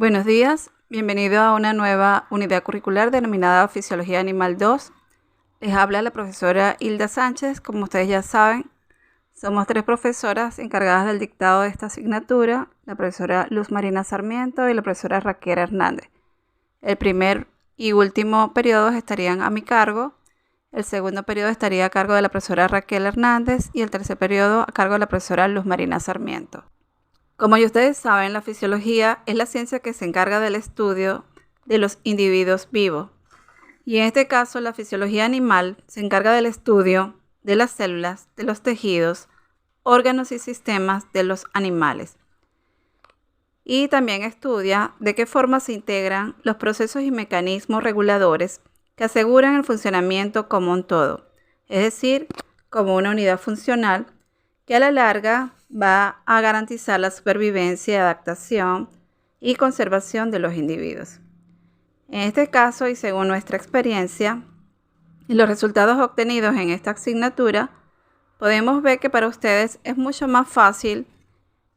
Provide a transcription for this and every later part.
Buenos días, bienvenido a una nueva unidad curricular denominada Fisiología Animal 2. Les habla la profesora Hilda Sánchez. Como ustedes ya saben, somos 3 profesoras encargadas del dictado de esta asignatura, la profesora Luz Marina Sarmiento y la profesora Raquel Hernández. El primer y último periodo estarían a mi cargo, el segundo periodo estaría a cargo de la profesora Raquel Hernández y el tercer periodo a cargo de la profesora Luz Marina Sarmiento. Como ya ustedes saben, la fisiología es la ciencia que se encarga del estudio de los individuos vivos. Y en este caso, la fisiología animal se encarga del estudio de las células, de los tejidos, órganos y sistemas de los animales. Y también estudia de qué forma se integran los procesos y mecanismos reguladores que aseguran el funcionamiento como un todo, es decir, como una unidad funcional que a la larga va a garantizar la supervivencia, adaptación y conservación de los individuos. En este caso, y según nuestra experiencia y los resultados obtenidos en esta asignatura, podemos ver que para ustedes es mucho más fácil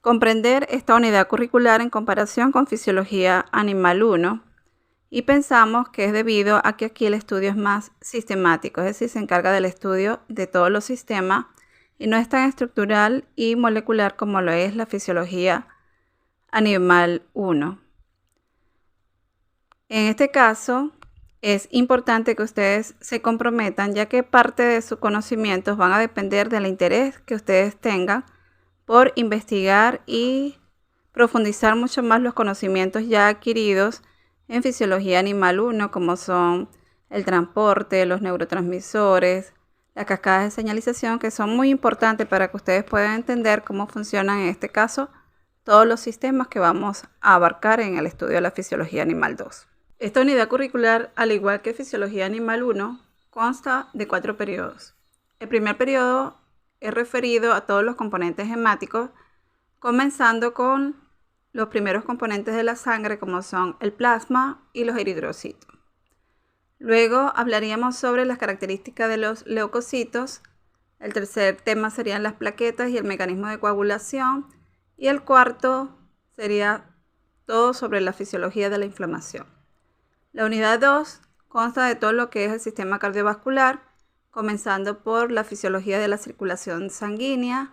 comprender esta unidad curricular en comparación con Fisiología Animal 1, y pensamos que es debido a que aquí el estudio es más sistemático, es decir, se encarga del estudio de todos los sistemas y no es tan estructural y molecular como lo es la Fisiología Animal 1. En este caso, es importante que ustedes se comprometan, ya que parte de sus conocimientos van a depender del interés que ustedes tengan por investigar y profundizar mucho más los conocimientos ya adquiridos en Fisiología Animal 1, como son el transporte, los neurotransmisores, las cascadas de señalización, que son muy importantes para que ustedes puedan entender cómo funcionan en este caso todos los sistemas que vamos a abarcar en el estudio de la Fisiología Animal 2. Esta unidad curricular, al igual que Fisiología Animal 1, consta de 4 periodos. El primer periodo es referido a todos los componentes hemáticos, comenzando con los primeros componentes de la sangre, como son el plasma y los eritrocitos. Luego hablaríamos sobre las características de los leucocitos. El tercer tema serían las plaquetas y el mecanismo de coagulación. Y el cuarto sería todo sobre la fisiología de la inflamación. La unidad 2 consta de todo lo que es el sistema cardiovascular, comenzando por la fisiología de la circulación sanguínea.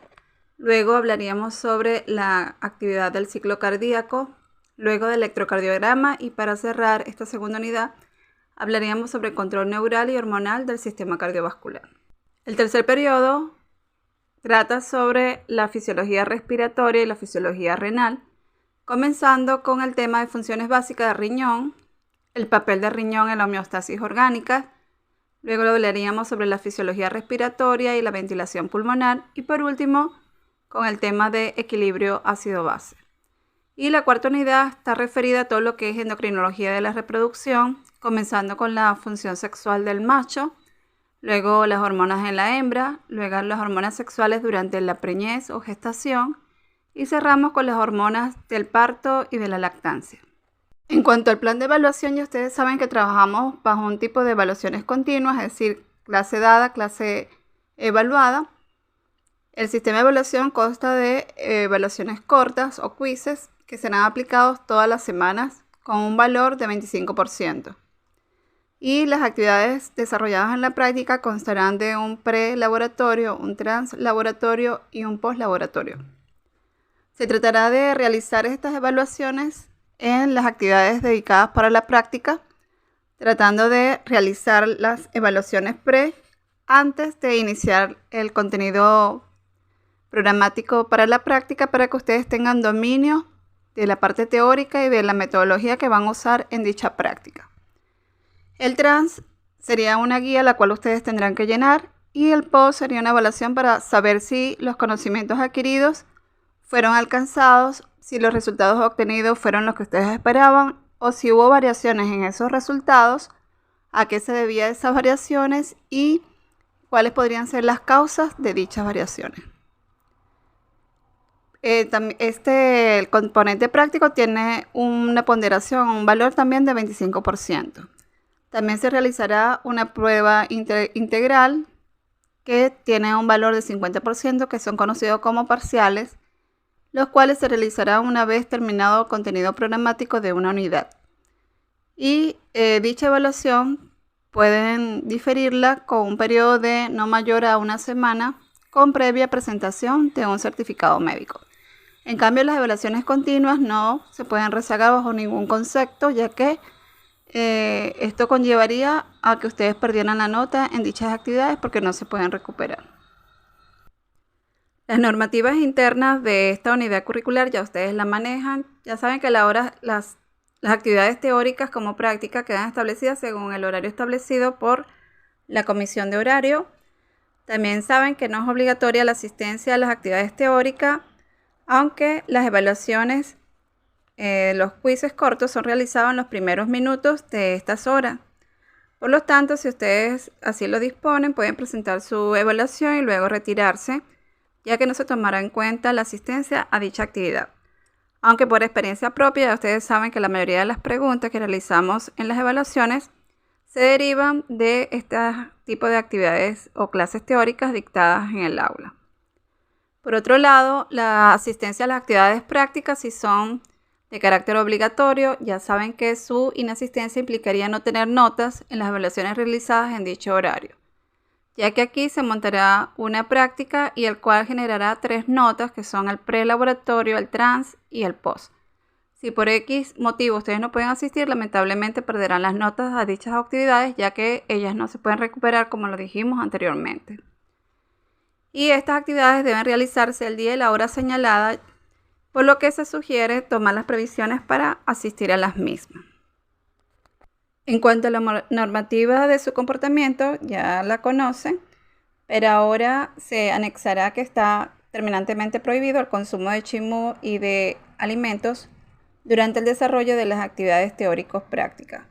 Luego hablaríamos sobre la actividad del ciclo cardíaco, luego del electrocardiograma, y para cerrar esta segunda unidad hablaríamos sobre el control neural y hormonal del sistema cardiovascular. El tercer periodo trata sobre la fisiología respiratoria y la fisiología renal, comenzando con el tema de funciones básicas del riñón, el papel del riñón en la homeostasis orgánica. Luego hablaríamos sobre la fisiología respiratoria y la ventilación pulmonar, y por último con el tema de equilibrio ácido-base. Y la cuarta unidad está referida a todo lo que es endocrinología de la reproducción, comenzando con la función sexual del macho, luego las hormonas en la hembra, luego las hormonas sexuales durante la preñez o gestación, y cerramos con las hormonas del parto y de la lactancia. En cuanto al plan de evaluación, ya ustedes saben que trabajamos bajo un tipo de evaluaciones continuas, es decir, clase dada, clase evaluada. El sistema de evaluación consta de evaluaciones cortas o quizzes que serán aplicados todas las semanas con un valor de 25%. Y las actividades desarrolladas en la práctica constarán de un pre-laboratorio, un translaboratorio y un post-laboratorio. Se tratará de realizar estas evaluaciones en las actividades dedicadas para la práctica, tratando de realizar las evaluaciones antes de iniciar el contenido programático para la práctica, para que ustedes tengan dominio de la parte teórica y de la metodología que van a usar en dicha práctica. El trans sería una guía la cual ustedes tendrán que llenar, y el post sería una evaluación para saber si los conocimientos adquiridos fueron alcanzados, si los resultados obtenidos fueron los que ustedes esperaban o si hubo variaciones en esos resultados, a qué se debían esas variaciones y cuáles podrían ser las causas de dichas variaciones. El componente práctico tiene una ponderación, un valor también de 25%. También se realizará una prueba integral que tiene un valor de 50%, que son conocidos como parciales, los cuales se realizarán una vez terminado el contenido programático de una unidad. Y dicha evaluación pueden diferirla con un periodo de no mayor a una semana con previa presentación de un certificado médico. En cambio, las evaluaciones continuas no se pueden rezagar bajo ningún concepto, ya que esto conllevaría a que ustedes perdieran la nota en dichas actividades porque no se pueden recuperar. Las normativas internas de esta unidad curricular ya ustedes la manejan. Ya saben que las actividades teóricas como prácticas quedan establecidas según el horario establecido por la comisión de horario. También saben que no es obligatoria la asistencia a las actividades teóricas, aunque las evaluaciones, los quizzes cortos son realizados en los primeros minutos de estas horas. Por lo tanto, si ustedes así lo disponen, pueden presentar su evaluación y luego retirarse, ya que no se tomará en cuenta la asistencia a dicha actividad. Aunque por experiencia propia, ya ustedes saben que la mayoría de las preguntas que realizamos en las evaluaciones se derivan de este tipo de actividades o clases teóricas dictadas en el aula. Por otro lado, la asistencia a las actividades prácticas, si son de carácter obligatorio, ya saben que su inasistencia implicaría no tener notas en las evaluaciones realizadas en dicho horario, ya que aquí se montará una práctica y el cual generará 3 notas que son el prelaboratorio, el trans y el post. Si por X motivo ustedes no pueden asistir, lamentablemente perderán las notas a dichas actividades, ya que ellas no se pueden recuperar como lo dijimos anteriormente. Y estas actividades deben realizarse el día y la hora señalada, por lo que se sugiere tomar las previsiones para asistir a las mismas. En cuanto a la normativa de su comportamiento, ya la conocen, pero ahora se anexará que está terminantemente prohibido el consumo de chimú y de alimentos durante el desarrollo de las actividades teóricos prácticas.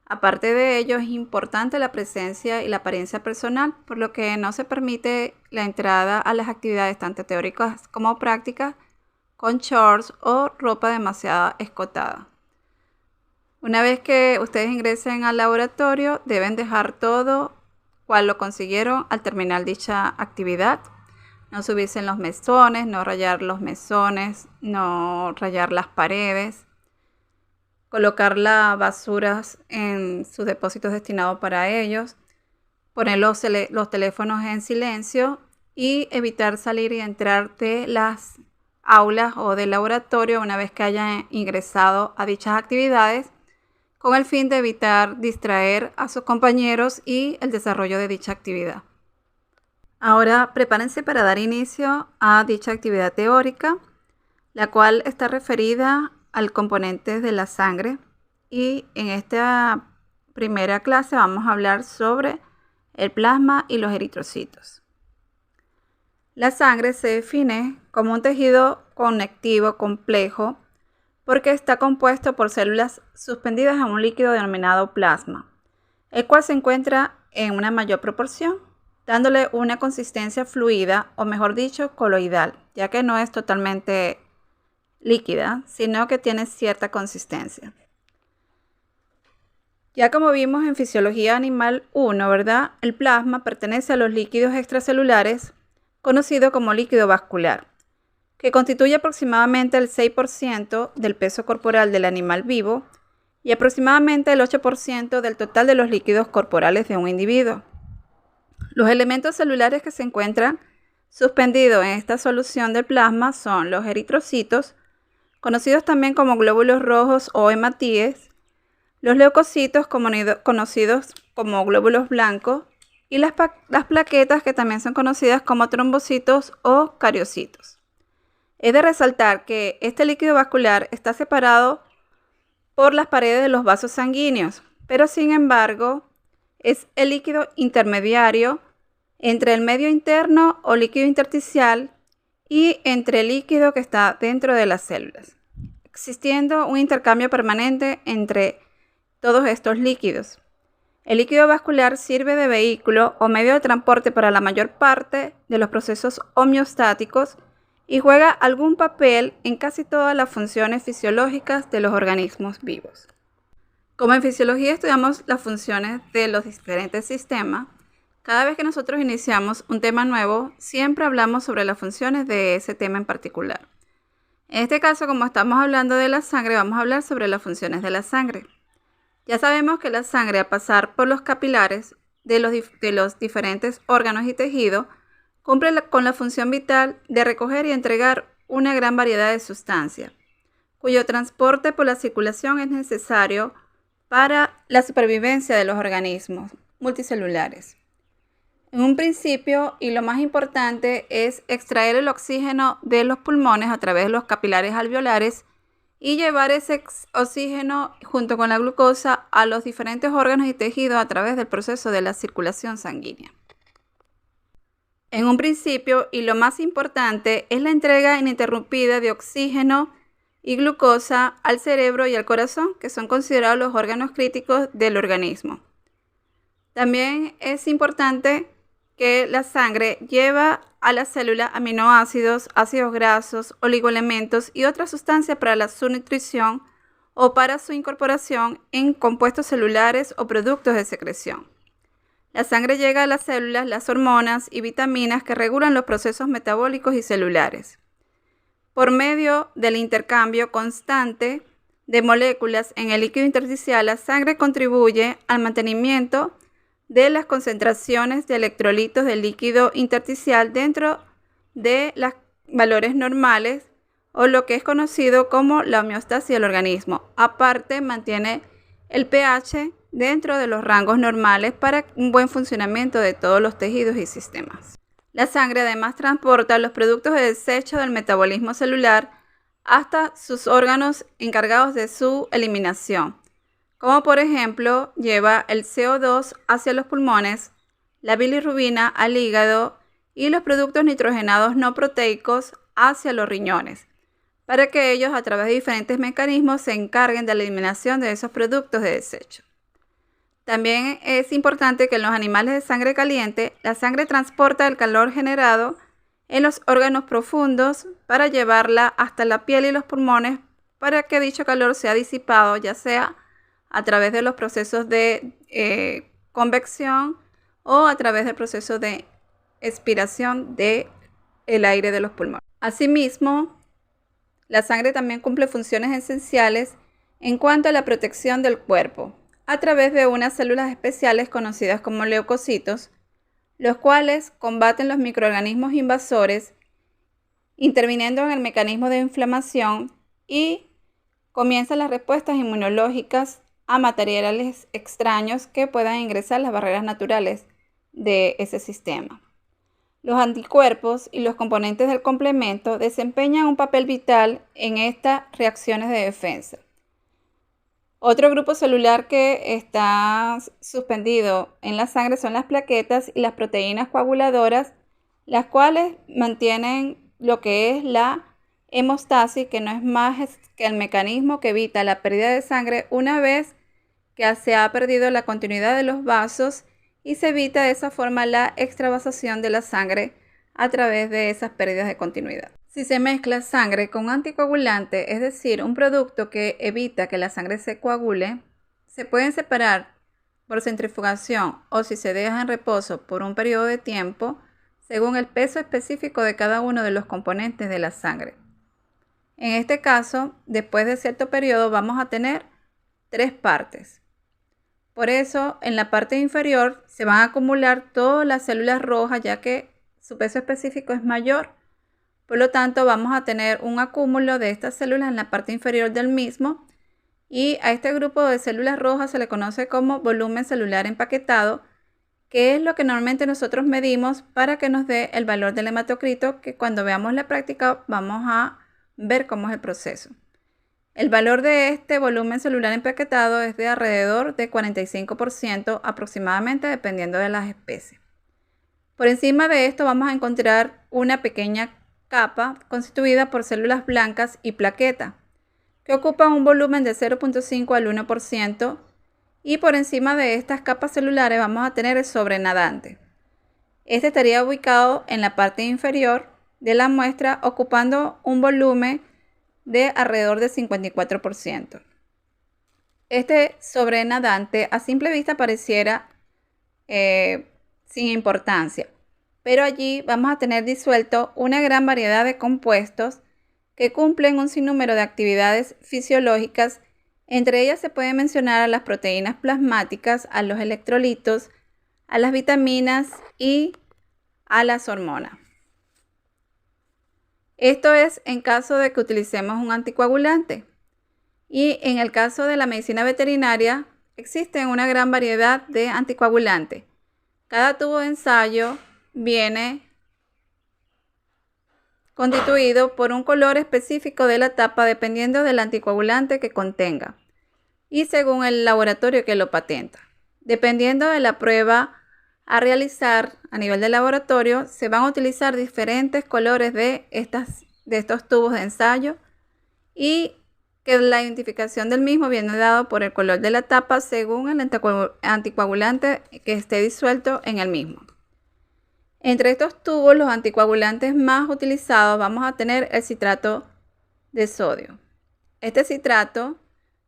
Aparte de ello, es importante la presencia y la apariencia personal, por lo que no se permite la entrada a las actividades tanto teóricas como prácticas con shorts o ropa demasiado escotada. Una vez que ustedes ingresen al laboratorio, deben dejar todo cual lo consiguieron al terminar dicha actividad. No subirse en los mesones, no rayar los mesones, no rayar las paredes, colocar las basuras en sus depósitos destinados para ellos, poner los teléfonos en silencio y evitar salir y entrar de las aulas o del laboratorio una vez que hayan ingresado a dichas actividades, con el fin de evitar distraer a sus compañeros y el desarrollo de dicha actividad. Ahora prepárense para dar inicio a dicha actividad teórica, la cual está referida al componente de la sangre, y en esta primera clase vamos a hablar sobre el plasma y los eritrocitos. La sangre se define como un tejido conectivo complejo porque está compuesto por células suspendidas en un líquido denominado plasma, el cual se encuentra en una mayor proporción, dándole una consistencia fluida, o mejor dicho, coloidal, ya que no es totalmente líquida, sino que tiene cierta consistencia. Ya como vimos en Fisiología Animal 1, ¿verdad? El plasma pertenece a los líquidos extracelulares, conocido como líquido vascular, que constituye aproximadamente el 6% del peso corporal del animal vivo y aproximadamente el 8% del total de los líquidos corporales de un individuo. Los elementos celulares que se encuentran suspendidos en esta solución del plasma son los eritrocitos, conocidos también como glóbulos rojos o hematíes, los leucocitos, conocidos como glóbulos blancos, y las plaquetas, que también son conocidas como trombocitos o cariocitos. Es de resaltar que este líquido vascular está separado por las paredes de los vasos sanguíneos, pero sin embargo es el líquido intermediario entre el medio interno o líquido intersticial y entre el líquido que está dentro de las células, existiendo un intercambio permanente entre todos estos líquidos. El líquido vascular sirve de vehículo o medio de transporte para la mayor parte de los procesos homeostáticos y juega algún papel en casi todas las funciones fisiológicas de los organismos vivos. Como en fisiología estudiamos las funciones de los diferentes sistemas, cada vez que nosotros iniciamos un tema nuevo, siempre hablamos sobre las funciones de ese tema en particular. En este caso, como estamos hablando de la sangre, vamos a hablar sobre las funciones de la sangre. Ya sabemos que la sangre, al pasar por los capilares de los diferentes órganos y tejidos, cumple con la función vital de recoger y entregar una gran variedad de sustancias, cuyo transporte por la circulación es necesario para la supervivencia de los organismos multicelulares. En un principio, y lo más importante, es extraer el oxígeno de los pulmones a través de los capilares alveolares y llevar ese oxígeno junto con la glucosa a los diferentes órganos y tejidos a través del proceso de la circulación sanguínea. En un principio, y lo más importante, es la entrega ininterrumpida de oxígeno y glucosa al cerebro y al corazón, que son considerados los órganos críticos del organismo. También es importante que la sangre lleva a la célula aminoácidos, ácidos grasos, oligoelementos y otras sustancias para su nutrición o para su incorporación en compuestos celulares o productos de secreción. La sangre llega a las células, las hormonas y vitaminas que regulan los procesos metabólicos y celulares. Por medio del intercambio constante de moléculas en el líquido intersticial, la sangre contribuye al mantenimiento de las concentraciones de electrolitos del líquido intersticial dentro de los valores normales o lo que es conocido como la homeostasis del organismo. Aparte, mantiene el pH dentro de los rangos normales para un buen funcionamiento de todos los tejidos y sistemas. La sangre además transporta los productos de desecho del metabolismo celular hasta sus órganos encargados de su eliminación, como por ejemplo lleva el CO2 hacia los pulmones, la bilirrubina al hígado y los productos nitrogenados no proteicos hacia los riñones, para que ellos a través de diferentes mecanismos se encarguen de la eliminación de esos productos de desecho. También es importante que en los animales de sangre caliente, la sangre transporta el calor generado en los órganos profundos para llevarla hasta la piel y los pulmones para que dicho calor sea disipado, ya sea a través de los procesos de convección o a través del proceso de expiración del aire de los pulmones. Asimismo, la sangre también cumple funciones esenciales en cuanto a la protección del cuerpo, a través de unas células especiales conocidas como leucocitos, los cuales combaten los microorganismos invasores, interviniendo en el mecanismo de inflamación y comienzan las respuestas inmunológicas a materiales extraños que puedan ingresar las barreras naturales de ese sistema. Los anticuerpos y los componentes del complemento desempeñan un papel vital en estas reacciones de defensa. Otro grupo celular que está suspendido en la sangre son las plaquetas y las proteínas coaguladoras, las cuales mantienen lo que es la hemostasis, que no es más que el mecanismo que evita la pérdida de sangre una vez que se ha perdido la continuidad de los vasos y se evita de esa forma la extravasación de la sangre a través de esas pérdidas de continuidad. Si se mezcla sangre con anticoagulante, es decir, un producto que evita que la sangre se coagule, se pueden separar por centrifugación o si se deja en reposo por un periodo de tiempo, según el peso específico de cada uno de los componentes de la sangre. En este caso, después de cierto periodo vamos a tener 3 partes. Por eso, en la parte inferior se van a acumular todas las células rojas, ya que su peso específico es mayor. Por lo tanto, vamos a tener un acúmulo de estas células en la parte inferior del mismo y a este grupo de células rojas se le conoce como volumen celular empaquetado, que es lo que normalmente nosotros medimos para que nos dé el valor del hematocrito, que cuando veamos la práctica vamos a ver cómo es el proceso. El valor de este volumen celular empaquetado es de alrededor de 45% aproximadamente, dependiendo de las especies. Por encima de esto vamos a encontrar una pequeña capa constituida por células blancas y plaquetas, que ocupan un volumen de 0.5 al 1%, y por encima de estas capas celulares vamos a tener el sobrenadante. Este estaría ubicado en la parte inferior de la muestra, ocupando un volumen de alrededor del 54%. Este sobrenadante a simple vista pareciera sin importancia, pero allí vamos a tener disuelto una gran variedad de compuestos que cumplen un sinnúmero de actividades fisiológicas. Entre ellas se puede mencionar a las proteínas plasmáticas, a los electrolitos, a las vitaminas y a las hormonas. Esto es en caso de que utilicemos un anticoagulante. Y en el caso de la medicina veterinaria, existen una gran variedad de anticoagulantes. Cada tubo de ensayo viene constituido por un color específico de la tapa dependiendo del anticoagulante que contenga y según el laboratorio que lo patenta. Dependiendo de la prueba a realizar a nivel de laboratorio, se van a utilizar diferentes colores de estos tubos de ensayo y que la identificación del mismo viene dado por el color de la tapa según el anticoagulante que esté disuelto en el mismo. Entre estos tubos, los anticoagulantes más utilizados vamos a tener el citrato de sodio. Este citrato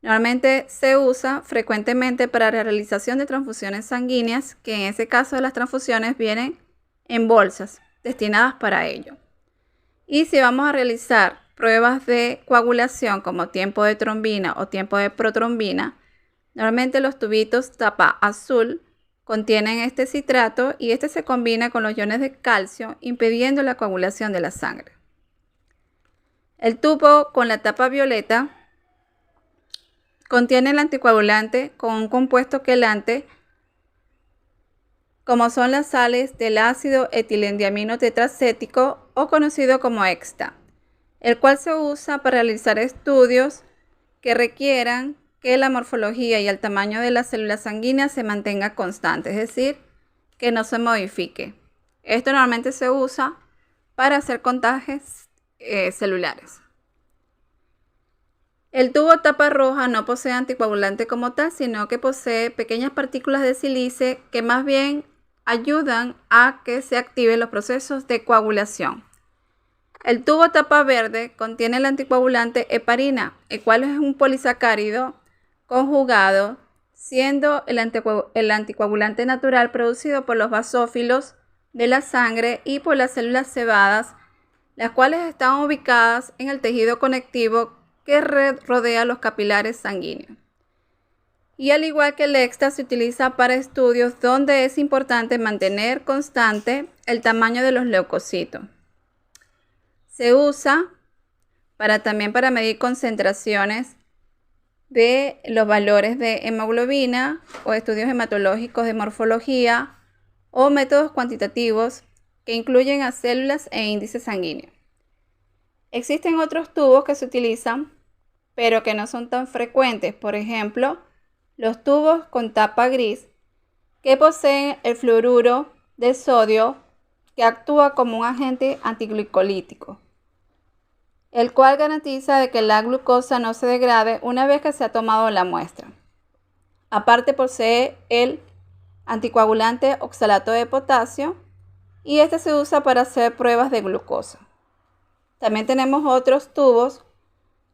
normalmente se usa frecuentemente para la realización de transfusiones sanguíneas, que en ese caso las transfusiones vienen en bolsas destinadas para ello. Y si vamos a realizar pruebas de coagulación como tiempo de trombina o tiempo de protrombina, normalmente los tubitos tapa azul contienen este citrato y este se combina con los iones de calcio, impidiendo la coagulación de la sangre. El tubo con la tapa violeta contiene el anticoagulante con un compuesto quelante, como son las sales del ácido etilendiamino tetracético o conocido como EXTA, el cual se usa para realizar estudios que requieran que la morfología y el tamaño de las células sanguíneas se mantenga constante, es decir, que no se modifique. Esto normalmente se usa para hacer contajes celulares. El tubo tapa roja no posee anticoagulante como tal, sino que posee pequeñas partículas de sílice que más bien ayudan a que se activen los procesos de coagulación. El tubo tapa verde contiene el anticoagulante heparina, el cual es un polisacárido conjugado, siendo el anticoagulante natural producido por los basófilos de la sangre y por las células cebadas, las cuales están ubicadas en el tejido conectivo que rodea los capilares sanguíneos. Y al igual que el EXTA, se utiliza para estudios donde es importante mantener constante el tamaño de los leucocitos. Se usa también para medir concentraciones de los valores de hemoglobina o estudios hematológicos de morfología o métodos cuantitativos que incluyen a células e índices sanguíneos. Existen otros tubos que se utilizan, pero que no son tan frecuentes. Por ejemplo, los tubos con tapa gris que poseen el fluoruro de sodio que actúa como un agente antiglicolítico, el cual garantiza de que la glucosa no se degrade una vez que se ha tomado la muestra. Aparte posee el anticoagulante oxalato de potasio y este se usa para hacer pruebas de glucosa. También tenemos otros tubos,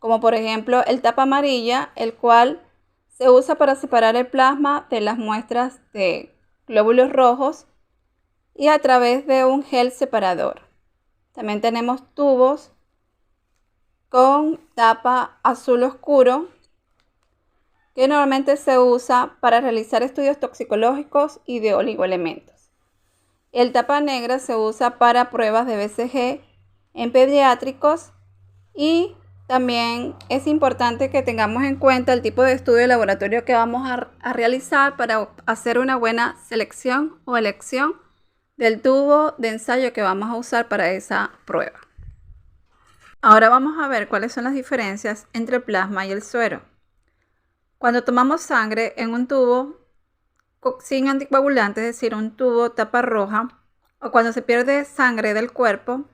como por ejemplo el tapa amarilla, el cual se usa para separar el plasma de las muestras de glóbulos rojos y a través de un gel separador. También tenemos tubos con tapa azul oscuro, que normalmente se usa para realizar estudios toxicológicos y de oligoelementos. El tapa negra se usa para pruebas de BCG en pediátricos y también es importante que tengamos en cuenta el tipo de estudio de laboratorio que vamos a realizar para hacer una buena selección o elección del tubo de ensayo que vamos a usar para esa prueba. Ahora vamos a ver cuáles son las diferencias entre el plasma y el suero. Cuando tomamos sangre en un tubo sin anticoagulante, es decir, un tubo tapa roja, o cuando se pierde sangre del cuerpo,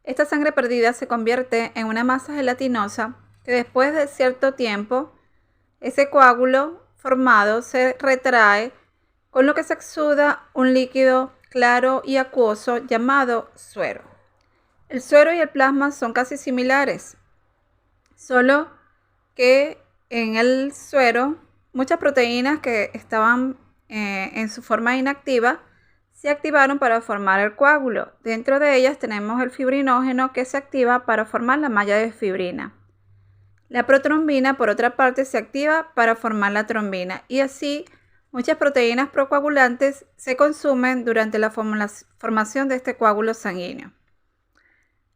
esta sangre perdida se convierte en una masa gelatinosa que después de cierto tiempo, ese coágulo formado se retrae, con lo que se exuda un líquido claro y acuoso llamado suero. El suero y el plasma son casi similares, solo que en el suero muchas proteínas que estaban en su forma inactiva se activaron para formar el coágulo. Dentro de ellas tenemos el fibrinógeno, que se activa para formar la malla de fibrina. La protrombina, por otra parte, se activa para formar la trombina, y así muchas proteínas procoagulantes se consumen durante la formación de este coágulo sanguíneo.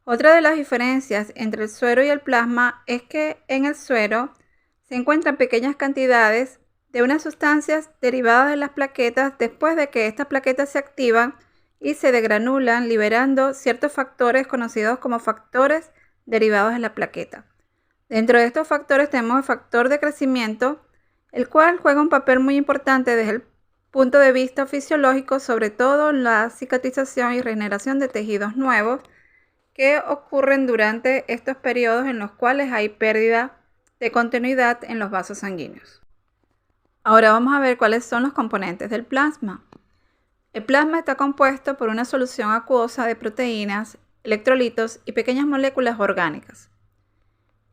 Otra de las diferencias entre el suero y el plasma es que en el suero se encuentran pequeñas cantidades de unas sustancias derivadas de las plaquetas después de que estas plaquetas se activan y se degranulan, liberando ciertos factores conocidos como factores derivados de la plaqueta. Dentro de estos factores tenemos el factor de crecimiento, el cual juega un papel muy importante desde el punto de vista fisiológico, sobre todo en la cicatrización y regeneración de tejidos nuevos que ocurren durante estos periodos en los cuales hay pérdida de continuidad en los vasos sanguíneos. Ahora vamos a ver cuáles son los componentes del plasma. El plasma está compuesto por una solución acuosa de proteínas, electrolitos y pequeñas moléculas orgánicas.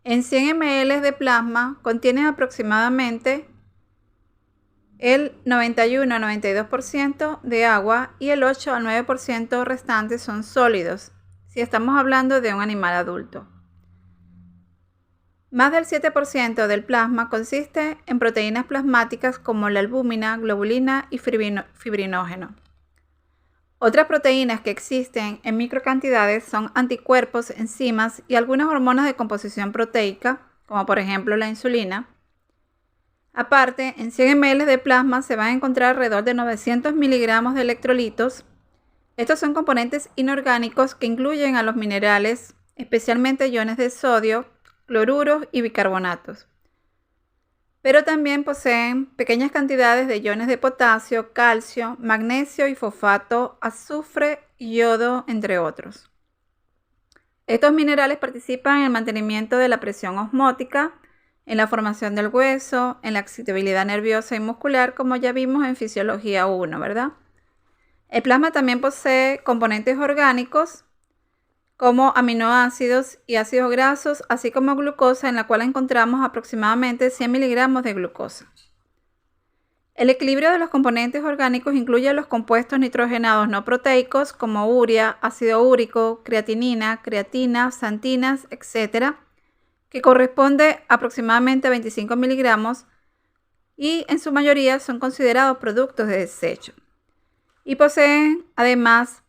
En 100 ml de plasma contiene aproximadamente el 91-92% de agua y el 8 al 9% restante son sólidos, si estamos hablando de un animal adulto. Más del 7% del plasma consiste en proteínas plasmáticas como la albúmina, globulina y fibrinógeno. Otras proteínas que existen en microcantidades son anticuerpos, enzimas y algunas hormonas de composición proteica, como por ejemplo la insulina. Aparte, en 100 ml de plasma se van a encontrar alrededor de 900 miligramos de electrolitos. Estos son componentes inorgánicos que incluyen a los minerales, especialmente iones de sodio, cloruros y bicarbonatos. Pero también poseen pequeñas cantidades de iones de potasio, calcio, magnesio y fosfato, azufre y yodo, entre otros. Estos minerales participan en el mantenimiento de la presión osmótica, en la formación del hueso, en la excitabilidad nerviosa y muscular, como ya vimos en Fisiología 1, ¿verdad? El plasma también posee componentes orgánicos como aminoácidos y ácidos grasos, así como glucosa, en la cual encontramos aproximadamente 100 miligramos de glucosa. El equilibrio de los componentes orgánicos incluye los compuestos nitrogenados no proteicos como urea, ácido úrico, creatinina, creatina, xantinas, etc., que corresponde aproximadamente a 25 miligramos y en su mayoría son considerados productos de desecho. Y poseen además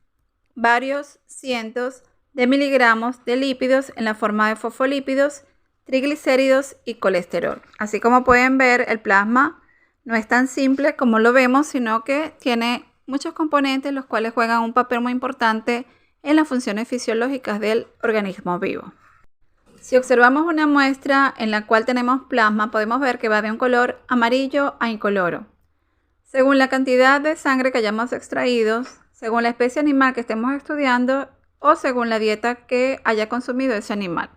varios cientos de miligramos de lípidos en la forma de fosfolípidos, triglicéridos y colesterol. Así como pueden ver, el plasma no es tan simple como lo vemos, sino que tiene muchos componentes los cuales juegan un papel muy importante en las funciones fisiológicas del organismo vivo. Si observamos una muestra en la cual tenemos plasma, podemos ver que va de un color amarillo a incoloro. Según la cantidad de sangre que hayamos extraído, según la especie animal que estemos estudiando o según la dieta que haya consumido ese animal.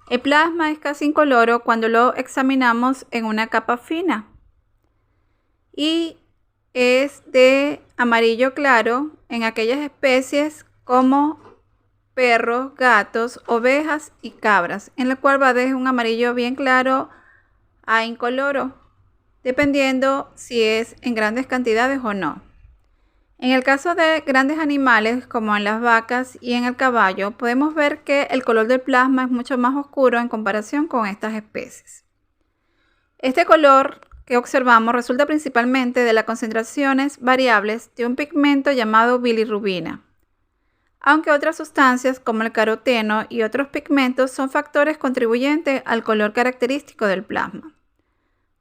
El plasma es casi incoloro cuando lo examinamos en una capa fina y es de amarillo claro en aquellas especies como perros, gatos, ovejas y cabras, en la cual va desde un amarillo bien claro a incoloro, dependiendo si es en grandes cantidades o no. En el caso de grandes animales, como en las vacas y en el caballo, podemos ver que el color del plasma es mucho más oscuro en comparación con estas especies. Este color que observamos resulta principalmente de las concentraciones variables de un pigmento llamado bilirrubina, aunque otras sustancias como el caroteno y otros pigmentos son factores contribuyentes al color característico del plasma.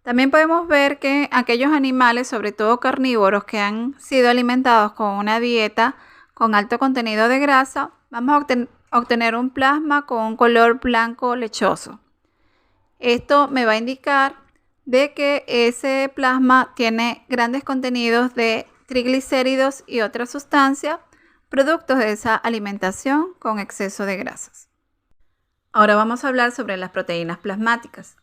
También podemos ver que aquellos animales, sobre todo carnívoros, que han sido alimentados con una dieta con alto contenido de grasa, vamos a obtener un plasma con un color blanco lechoso. Esto me va a indicar de que ese plasma tiene grandes contenidos de triglicéridos y otras sustancias, productos de esa alimentación con exceso de grasas. Ahora vamos a hablar sobre las proteínas plasmáticas.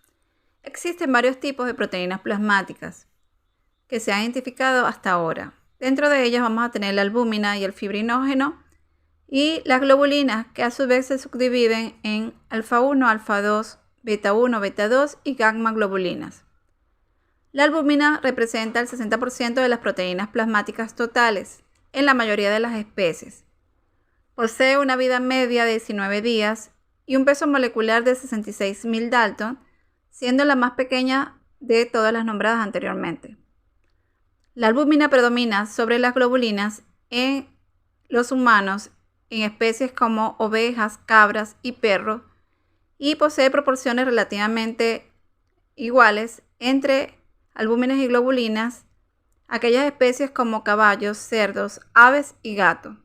Existen varios tipos de proteínas plasmáticas que se han identificado hasta ahora. Dentro de ellas vamos a tener la albúmina y el fibrinógeno y las globulinas, que a su vez se subdividen en alfa 1, alfa 2, beta 1, beta 2 y gamma globulinas. La albúmina representa el 60% de las proteínas plasmáticas totales. en la mayoría de las especies. Posee una vida media de 19 días y un peso molecular de 66.000 Dalton, siendo la más pequeña de todas las nombradas anteriormente. La albúmina predomina sobre las globulinas en los humanos en especies como ovejas, cabras y perros, y posee proporciones relativamente iguales entre albúminas y globulinas aquellas especies como caballos, cerdos, aves y gatos.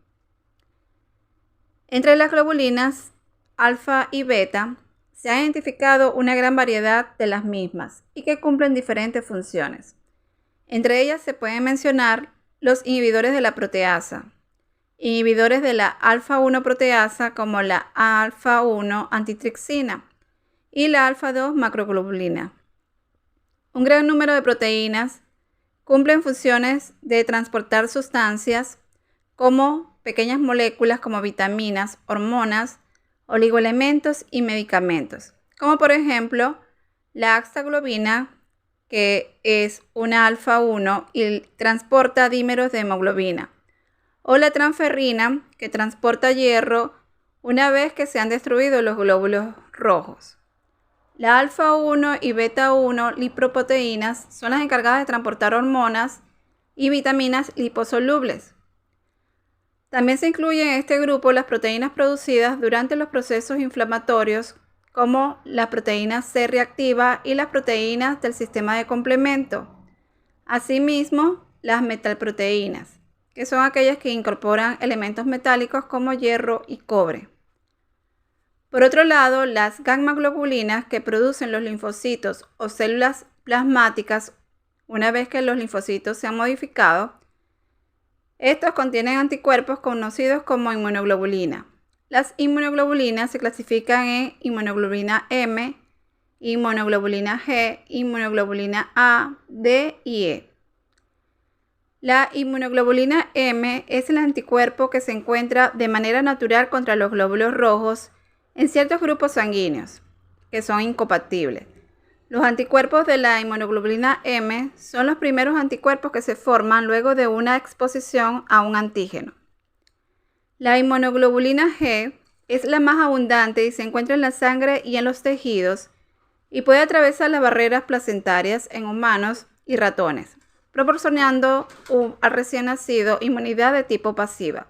Entre las globulinas alfa y beta se ha identificado una gran variedad de las mismas y que cumplen diferentes funciones. Entre ellas se pueden mencionar los inhibidores de la proteasa, inhibidores de la alfa-1 proteasa como la alfa-1 antitripsina y la alfa-2 macroglobulina. Un gran número de proteínas cumplen funciones de transportar sustancias como pequeñas moléculas como vitaminas, hormonas, oligoelementos y medicamentos, como por ejemplo la astaglobina, que es una alfa-1 y transporta dímeros de hemoglobina, o la transferrina, que transporta hierro una vez que se han destruido los glóbulos rojos. La alfa-1 y beta-1 lipoproteínas son las encargadas de transportar hormonas y vitaminas liposolubles. También se incluyen en este grupo las proteínas producidas durante los procesos inflamatorios, como la proteína C reactiva y las proteínas del sistema de complemento. Asimismo, las metalproteínas, que son aquellas que incorporan elementos metálicos como hierro y cobre. Por otro lado, las gamma-globulinas, que producen los linfocitos o células plasmáticas una vez que los linfocitos se han modificado, estos contienen anticuerpos conocidos como inmunoglobulina. Las inmunoglobulinas se clasifican en inmunoglobulina M, inmunoglobulina G, inmunoglobulina A, D y E. La inmunoglobulina M es el anticuerpo que se encuentra de manera natural contra los glóbulos rojos en ciertos grupos sanguíneos, que son incompatibles. Los anticuerpos de la inmunoglobulina M son los primeros anticuerpos que se forman luego de una exposición a un antígeno. La inmunoglobulina G es la más abundante y se encuentra en la sangre y en los tejidos y puede atravesar las barreras placentarias en humanos y ratones, proporcionando al recién nacido inmunidad de tipo pasiva.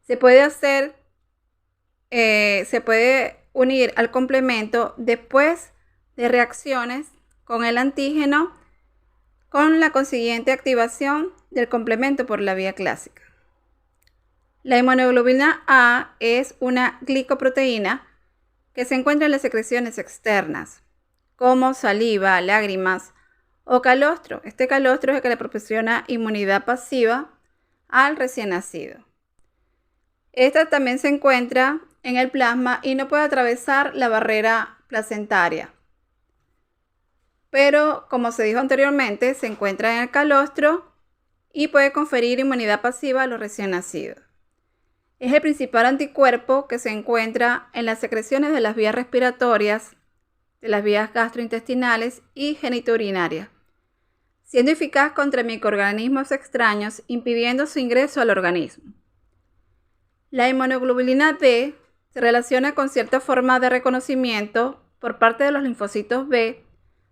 Se puede unir al complemento después de reacciones con el antígeno, con la consiguiente activación del complemento por la vía clásica. La inmunoglobulina A es una glicoproteína que se encuentra en las secreciones externas, como saliva, lágrimas o calostro. Este calostro es el que le proporciona inmunidad pasiva al recién nacido. Esta también se encuentra en el plasma y no puede atravesar la barrera placentaria. Pero, como se dijo anteriormente, se encuentra en el calostro y puede conferir inmunidad pasiva a los recién nacidos. Es el principal anticuerpo que se encuentra en las secreciones de las vías respiratorias, de las vías gastrointestinales y genitourinarias, siendo eficaz contra microorganismos extraños, impidiendo su ingreso al organismo. La inmunoglobulina B se relaciona con cierta forma de reconocimiento por parte de los linfocitos B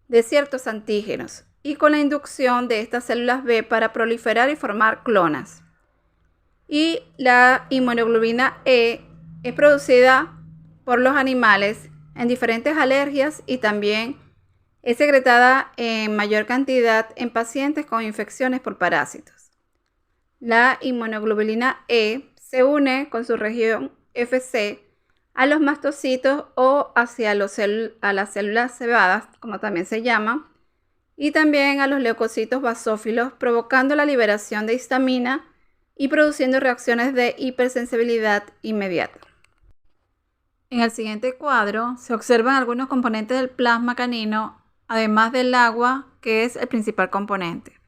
de ciertos antígenos y con la inducción de estas células B para proliferar y formar clonas. Y la inmunoglobulina E es producida por los animales en diferentes alergias y también es secretada en mayor cantidad en pacientes con infecciones por parásitos. La inmunoglobulina E se une con su región Fc a los mastocitos o hacia a las células cebadas, como también se llama, y también a los leucocitos basófilos, provocando la liberación de histamina y produciendo reacciones de hipersensibilidad inmediata. En el siguiente cuadro se observan algunos componentes del plasma canino, además del agua, que es el principal componente.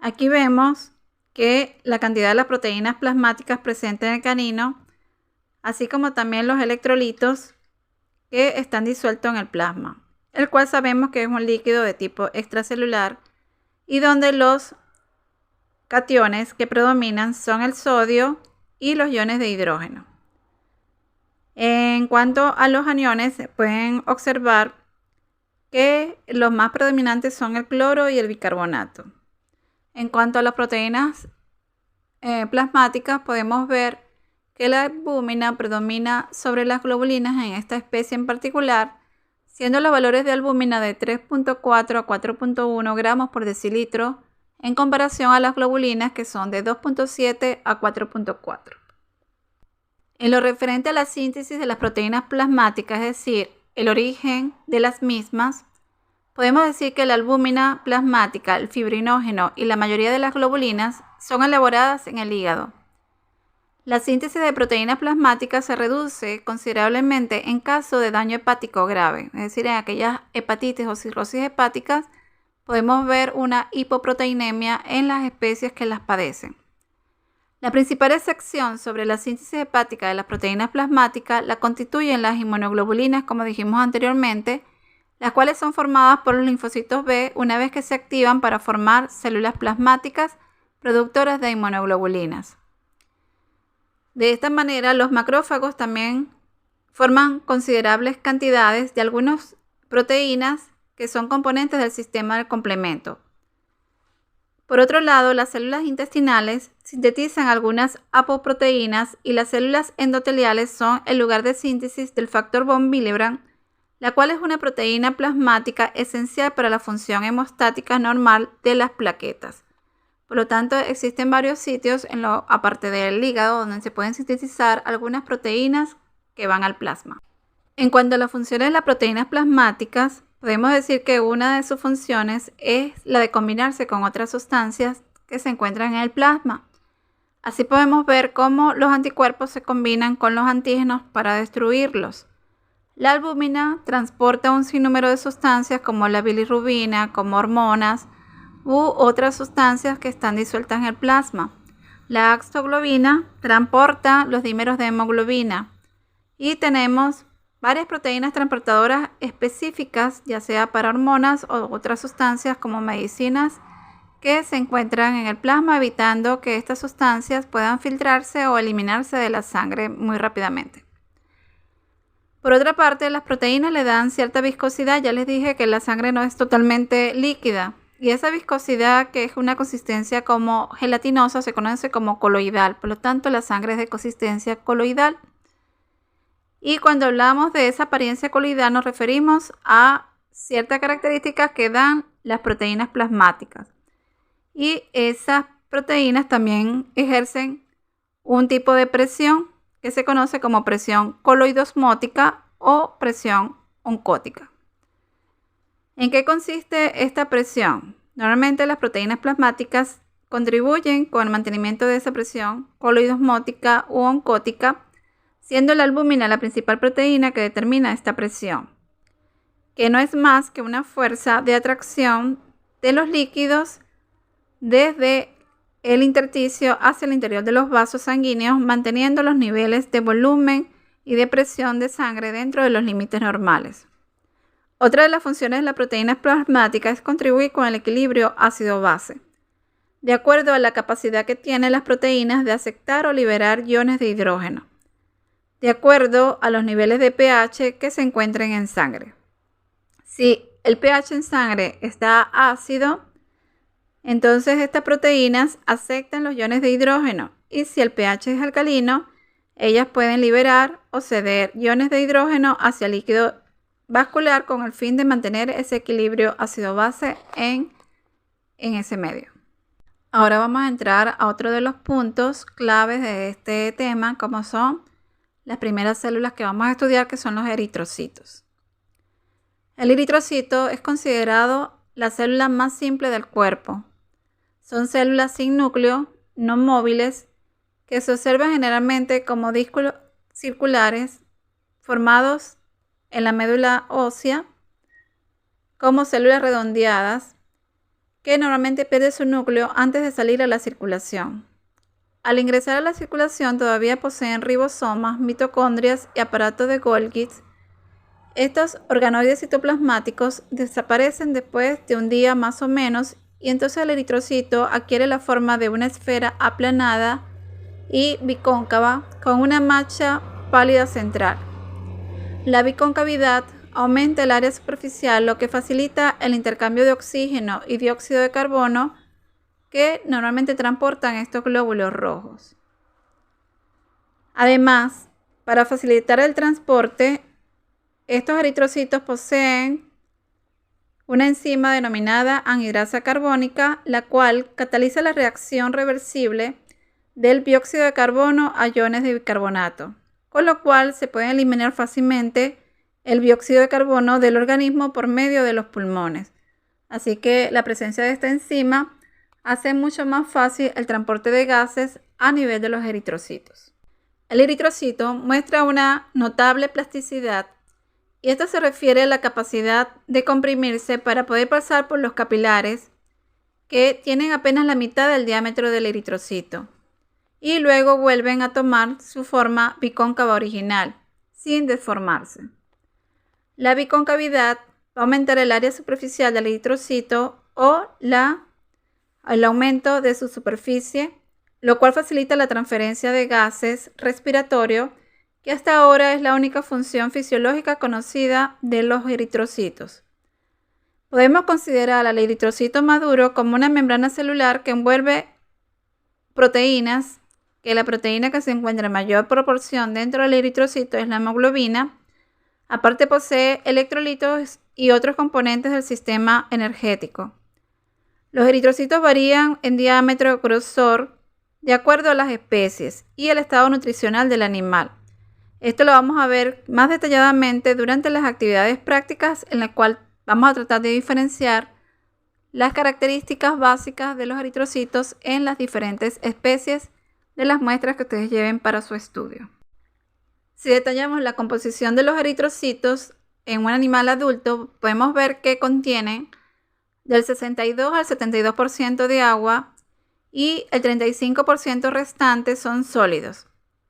Aquí vemos que la cantidad de las proteínas plasmáticas presentes en el canino, así como también los electrolitos que están disueltos en el plasma, el cual sabemos que es un líquido de tipo extracelular y donde los cationes que predominan son el sodio y los iones de hidrógeno. En cuanto a los aniones, pueden observar que los más predominantes son el cloro y el bicarbonato. En cuanto a las proteínas plasmáticas, podemos ver que la albúmina predomina sobre las globulinas en esta especie en particular, siendo los valores de albúmina de 3.4 a 4.1 gramos por decilitro en comparación a las globulinas que son de 2.7 a 4.4. En lo referente a la síntesis de las proteínas plasmáticas, es decir, el origen de las mismas, podemos decir que la albúmina plasmática, el fibrinógeno y la mayoría de las globulinas son elaboradas en el hígado. La síntesis de proteínas plasmáticas se reduce considerablemente en caso de daño hepático grave, es decir, en aquellas hepatitis o cirrosis hepáticas podemos ver una hipoproteinemia en las especies que las padecen. La principal excepción sobre la síntesis hepática de las proteínas plasmáticas la constituyen las inmunoglobulinas, como dijimos anteriormente, las cuales son formadas por los linfocitos B una vez que se activan para formar células plasmáticas productoras de inmunoglobulinas. De esta manera, los macrófagos también forman considerables cantidades de algunas proteínas que son componentes del sistema del complemento. Por otro lado, las células intestinales sintetizan algunas apoproteínas y las células endoteliales son el lugar de síntesis del factor von Willebrand, la cual es una proteína plasmática esencial para la función hemostática normal de las plaquetas. Por lo tanto, existen varios sitios, aparte del hígado, donde se pueden sintetizar algunas proteínas que van al plasma. En cuanto a las funciones de las proteínas plasmáticas, podemos decir que una de sus funciones es la de combinarse con otras sustancias que se encuentran en el plasma. Así podemos ver cómo los anticuerpos se combinan con los antígenos para destruirlos. La albúmina transporta un sinnúmero de sustancias como la bilirrubina, como hormonas u otras sustancias que están disueltas en el plasma. La acetoglobina transporta los dímeros de hemoglobina y tenemos varias proteínas transportadoras específicas, ya sea para hormonas o otras sustancias como medicinas que se encuentran en el plasma, evitando que estas sustancias puedan filtrarse o eliminarse de la sangre muy rápidamente. Por otra parte, las proteínas le dan cierta viscosidad. Ya les dije que la sangre no es totalmente líquida y esa viscosidad, que es una consistencia como gelatinosa, se conoce como coloidal. Por lo tanto, la sangre es de consistencia coloidal. Y cuando hablamos de esa apariencia coloidal nos referimos a ciertas características que dan las proteínas plasmáticas. Y esas proteínas también ejercen un tipo de presión que se conoce como presión coloidosmótica o presión oncótica. ¿En qué consiste esta presión? Normalmente las proteínas plasmáticas contribuyen con el mantenimiento de esa presión coloidosmótica u oncótica, siendo la albúmina la principal proteína que determina esta presión, que no es más que una fuerza de atracción de los líquidos desde el intersticio hacia el interior de los vasos sanguíneos, manteniendo los niveles de volumen y de presión de sangre dentro de los límites normales. Otra de las funciones de las proteínas plasmáticas es contribuir con el equilibrio ácido-base, de acuerdo a la capacidad que tienen las proteínas de aceptar o liberar iones de hidrógeno, de acuerdo a los niveles de pH que se encuentren en sangre. Si el pH en sangre está ácido, entonces estas proteínas aceptan los iones de hidrógeno, y si el pH es alcalino, ellas pueden liberar o ceder iones de hidrógeno hacia el líquido vascular con el fin de mantener ese equilibrio ácido-base en ese medio. Ahora vamos a entrar a otro de los puntos claves de este tema, como son las primeras células que vamos a estudiar, que son los eritrocitos. El eritrocito es considerado la célula más simple del cuerpo. Son células sin núcleo, no móviles, que se observan generalmente como discos circulares formados en la médula ósea, como células redondeadas, que normalmente pierden su núcleo antes de salir a la circulación. Al ingresar a la circulación todavía poseen ribosomas, mitocondrias y aparato de Golgi. Estos organoides citoplasmáticos desaparecen después de un día más o menos y entonces el eritrocito adquiere la forma de una esfera aplanada y bicóncava con una mancha pálida central. La biconcavidad aumenta el área superficial, lo que facilita el intercambio de oxígeno y dióxido de carbono que normalmente transportan estos glóbulos rojos. Además, para facilitar el transporte, estos eritrocitos poseen una enzima denominada anhidrasa carbónica, la cual cataliza la reacción reversible del dióxido de carbono a iones de bicarbonato, con lo cual se puede eliminar fácilmente el dióxido de carbono del organismo por medio de los pulmones. Así que la presencia de esta enzima hace mucho más fácil el transporte de gases a nivel de los eritrocitos. El eritrocito muestra una notable plasticidad y esto se refiere a la capacidad de comprimirse para poder pasar por los capilares que tienen apenas la mitad del diámetro del eritrocito y luego vuelven a tomar su forma bicóncava original sin deformarse. La biconcavidad va a aumentar el área superficial del eritrocito o el aumento de su superficie, lo cual facilita la transferencia de gases respiratorios, que hasta ahora es la única función fisiológica conocida de los eritrocitos. Podemos considerar al eritrocito maduro como una membrana celular que envuelve proteínas, que la proteína que se encuentra en mayor proporción dentro del eritrocito es la hemoglobina. Aparte posee electrolitos y otros componentes del sistema energético. Los eritrocitos varían en diámetro y grosor de acuerdo a las especies y el estado nutricional del animal. Esto lo vamos a ver más detalladamente durante las actividades prácticas en las cuales vamos a tratar de diferenciar las características básicas de los eritrocitos en las diferentes especies de las muestras que ustedes lleven para su estudio. Si detallamos la composición de los eritrocitos en un animal adulto, podemos ver que contienen del 62 al 72% de agua y el 35% restante son sólidos,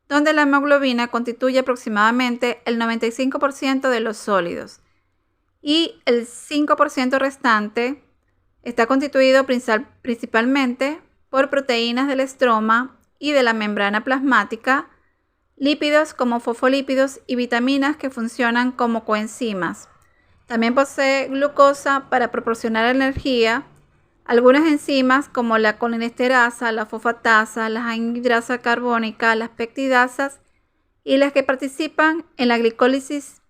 donde la hemoglobina constituye aproximadamente el 95% de los sólidos y el 5% restante está constituido principalmente por proteínas del estroma y de la membrana plasmática, lípidos como fosfolípidos y vitaminas que funcionan como coenzimas. También posee glucosa para proporcionar energía, algunas enzimas como la colinesterasa, la fosfatasa, la anhidrasa carbónica, las peptidasas y las que participan en la glicólisis.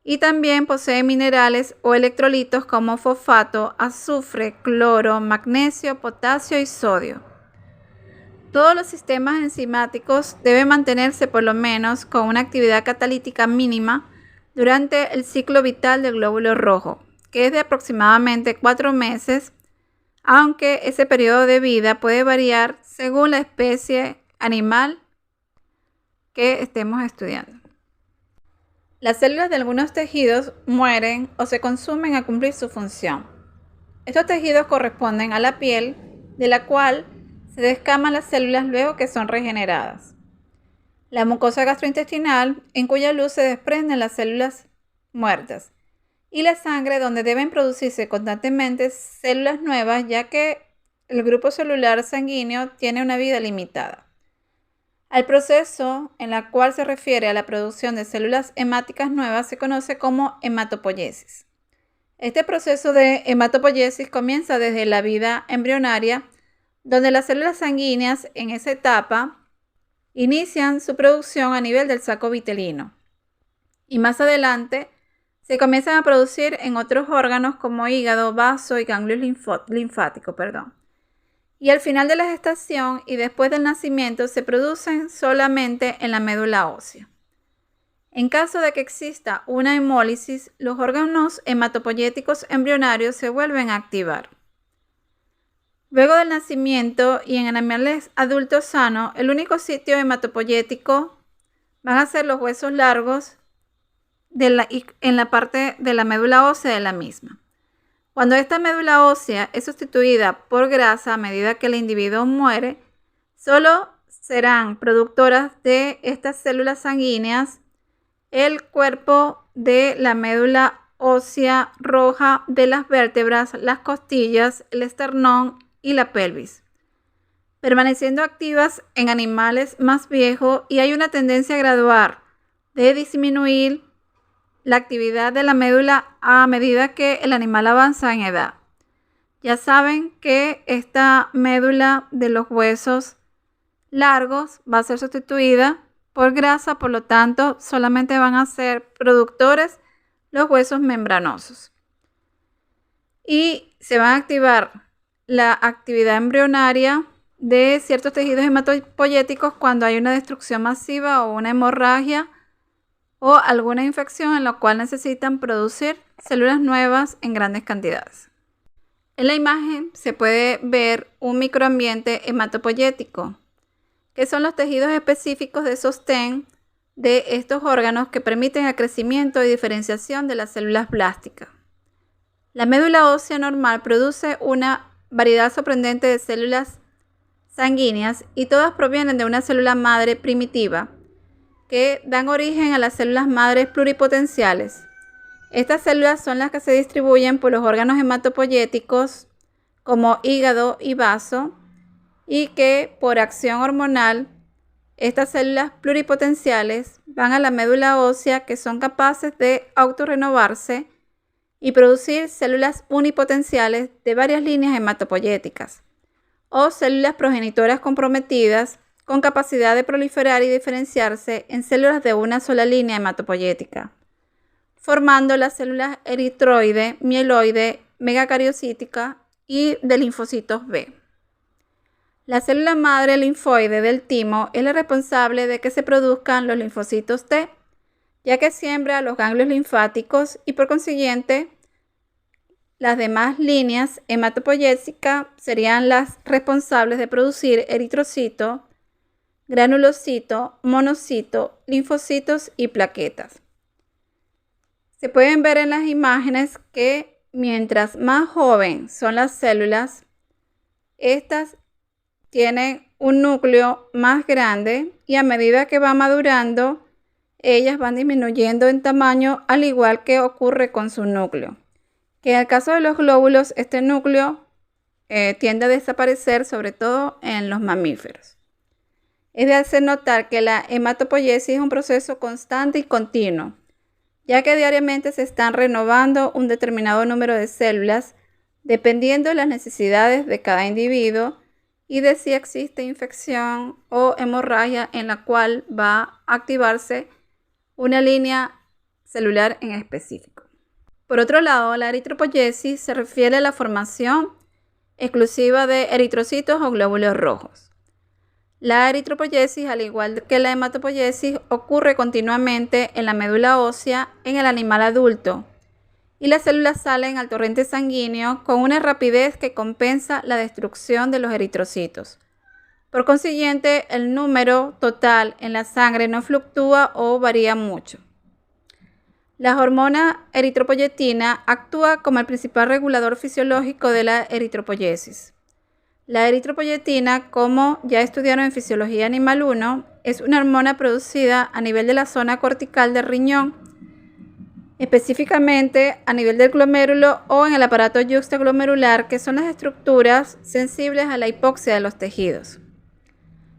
Y también posee minerales o electrolitos como fosfato, azufre, cloro, magnesio, potasio y sodio. Todos los sistemas enzimáticos deben mantenerse por lo menos con una actividad catalítica mínima durante el ciclo vital del glóbulo rojo, que es de aproximadamente 4 meses, aunque ese periodo de vida puede variar según la especie animal que estemos estudiando. Las células de algunos tejidos mueren o se consumen al cumplir su función. Estos tejidos corresponden a la piel, de la cual se descaman las células luego que son regeneradas. La mucosa gastrointestinal, en cuya luz se desprenden las células muertas. Y la sangre, donde deben producirse constantemente células nuevas, ya que el grupo celular sanguíneo tiene una vida limitada. Al proceso en el cual se refiere a la producción de células hemáticas nuevas se conoce como hematopoiesis. Este proceso de hematopoiesis comienza desde la vida embrionaria, donde las células sanguíneas en esa etapa inician su producción a nivel del saco vitelino y más adelante se comienzan a producir en otros órganos como hígado, vaso y ganglios linfáticos. Y al final de la gestación y después del nacimiento se producen solamente en la médula ósea. En caso de que exista una hemólisis, los órganos hematopoyéticos embrionarios se vuelven a activar. Luego del nacimiento y en animales adultos sanos, el único sitio hematopoyético van a ser los huesos largos en la parte de la médula ósea de la misma. Cuando esta médula ósea es sustituida por grasa a medida que el individuo muere, solo serán productoras de estas células sanguíneas el cuerpo de la médula ósea roja de las vértebras, las costillas, el esternón y la pelvis, permaneciendo activas en animales más viejos, y hay una tendencia gradual de disminuir la actividad de la médula a medida que el animal avanza en edad. Ya saben que esta médula de los huesos largos va a ser sustituida por grasa, por lo tanto solamente van a ser productores los huesos membranosos. Y se va a activar la actividad embrionaria de ciertos tejidos hematopoyéticos cuando hay una destrucción masiva o una hemorragia o alguna infección en la cual necesitan producir células nuevas en grandes cantidades. En la imagen se puede ver un microambiente hematopoyético, que son los tejidos específicos de sostén de estos órganos que permiten el crecimiento y diferenciación de las células blásticas. La médula ósea normal produce una variedad sorprendente de células sanguíneas y todas provienen de una célula madre primitiva que dan origen a las células madres pluripotenciales. Estas células son las que se distribuyen por los órganos hematopoyéticos como hígado y vaso, y que por acción hormonal estas células pluripotenciales van a la médula ósea, que son capaces de autorrenovarse y producir células unipotenciales de varias líneas hematopoyéticas o células progenitoras comprometidas con capacidad de proliferar y diferenciarse en células de una sola línea hematopoyética, formando las células eritroide, mieloide, megacariocítica y de linfocitos B. La célula madre linfoide del timo es la responsable de que se produzcan los linfocitos T, ya que siembra los ganglios linfáticos, y por consiguiente las demás líneas hematopoyéticas serían las responsables de producir eritrocito, granulocito, monocito, linfocitos y plaquetas. Se pueden ver en las imágenes que mientras más joven son las células, estas tienen un núcleo más grande, y a medida que va madurando, ellas van disminuyendo en tamaño, al igual que ocurre con su núcleo. Que en el caso de los glóbulos, este núcleo tiende a desaparecer, sobre todo en los mamíferos. Es de hacer notar que la hematopoiesis es un proceso constante y continuo, ya que diariamente se están renovando un determinado número de células dependiendo de las necesidades de cada individuo y de si existe infección o hemorragia en la cual va a activarse una línea celular en específico. Por otro lado, la eritropoiesis se refiere a la formación exclusiva de eritrocitos o glóbulos rojos. La eritropoiesis, al igual que la hematopoiesis, ocurre continuamente en la médula ósea en el animal adulto, y las células salen al torrente sanguíneo con una rapidez que compensa la destrucción de los eritrocitos. Por consiguiente, el número total en la sangre no fluctúa o varía mucho. La hormona eritropoyetina actúa como el principal regulador fisiológico de la eritropoiesis. La eritropoyetina, como ya estudiaron en Fisiología Animal 1, es una hormona producida a nivel de la zona cortical del riñón, específicamente a nivel del glomérulo o en el aparato yuxtaglomerular, que son las estructuras sensibles a la hipoxia de los tejidos.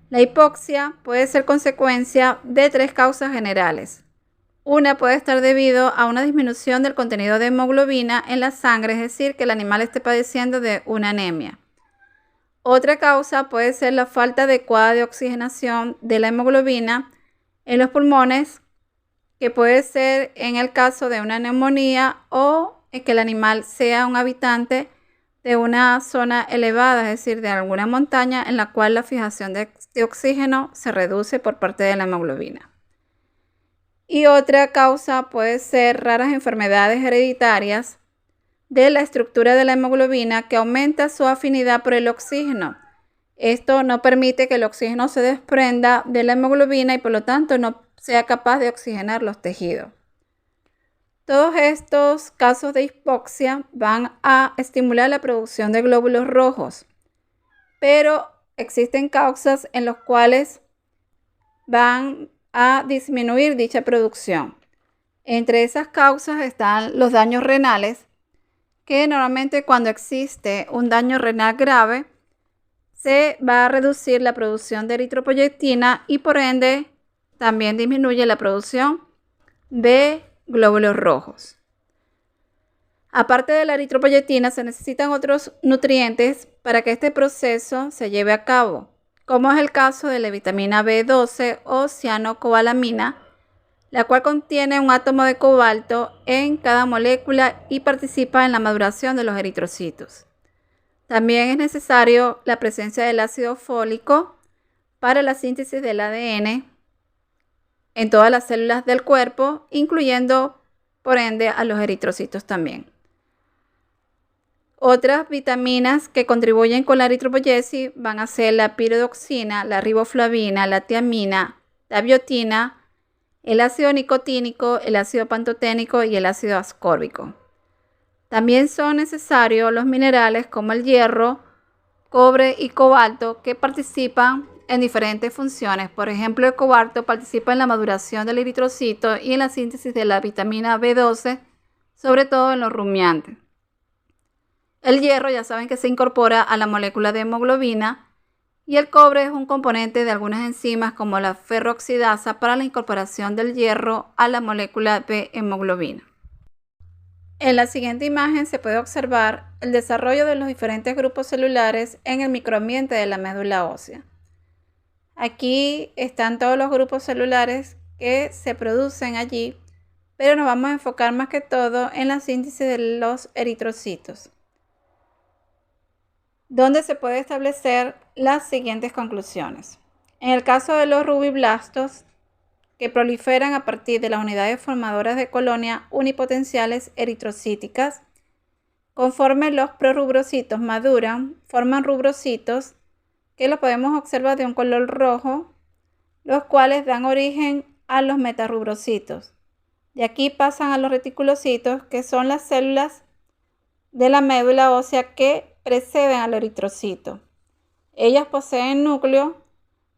La hipoxia puede ser consecuencia de 3 causas generales. Una puede estar debido a una disminución del contenido de hemoglobina en la sangre, es decir, que el animal esté padeciendo de una anemia. Otra causa puede ser la falta adecuada de oxigenación de la hemoglobina en los pulmones, que puede ser en el caso de una neumonía o que el animal sea un habitante de una zona elevada, es decir, de alguna montaña en la cual la fijación de oxígeno se reduce por parte de la hemoglobina. Y otra causa puede ser raras enfermedades hereditarias de la estructura de la hemoglobina que aumenta su afinidad por el oxígeno. Esto no permite que el oxígeno se desprenda de la hemoglobina y por lo tanto no sea capaz de oxigenar los tejidos. Todos estos casos de hipoxia van a estimular la producción de glóbulos rojos, pero existen causas en las cuales van a disminuir dicha producción. Entre esas causas están los daños renales, que normalmente cuando existe un daño renal grave, se va a reducir la producción de eritropoyetina y por ende también disminuye la producción de glóbulos rojos. Aparte de la eritropoyetina, se necesitan otros nutrientes para que este proceso se lleve a cabo, como es el caso de la vitamina B12 o cianocobalamina, la cual contiene un átomo de cobalto en cada molécula y participa en la maduración de los eritrocitos. También es necesario la presencia del ácido fólico para la síntesis del ADN en todas las células del cuerpo, incluyendo por ende a los eritrocitos también. Otras vitaminas que contribuyen con la eritropoyesis van a ser la piridoxina, la riboflavina, la tiamina, la biotina, el ácido nicotínico, el ácido pantoténico y el ácido ascórbico. También son necesarios los minerales como el hierro, cobre y cobalto que participan en diferentes funciones. Por ejemplo, el cobalto participa en la maduración del eritrocito y en la síntesis de la vitamina B12, sobre todo en los rumiantes. El hierro ya saben que se incorpora a la molécula de hemoglobina y el cobre es un componente de algunas enzimas como la ferroxidasa para la incorporación del hierro a la molécula de hemoglobina. En la siguiente imagen se puede observar el desarrollo de los diferentes grupos celulares en el microambiente de la médula ósea. Aquí están todos los grupos celulares que se producen allí, pero nos vamos a enfocar más que todo en la síntesis de los eritrocitos, donde se puede establecer las siguientes conclusiones. En el caso de los rubiblastos, que proliferan a partir de las unidades formadoras de colonia unipotenciales eritrocíticas, conforme los prorrubrocitos maduran, forman rubrocitos que los podemos observar de un color rojo, los cuales dan origen a los metarrubrocitos. De aquí pasan a los reticulocitos, que son las células de la médula ósea que preceden al eritrocito. Ellas poseen núcleo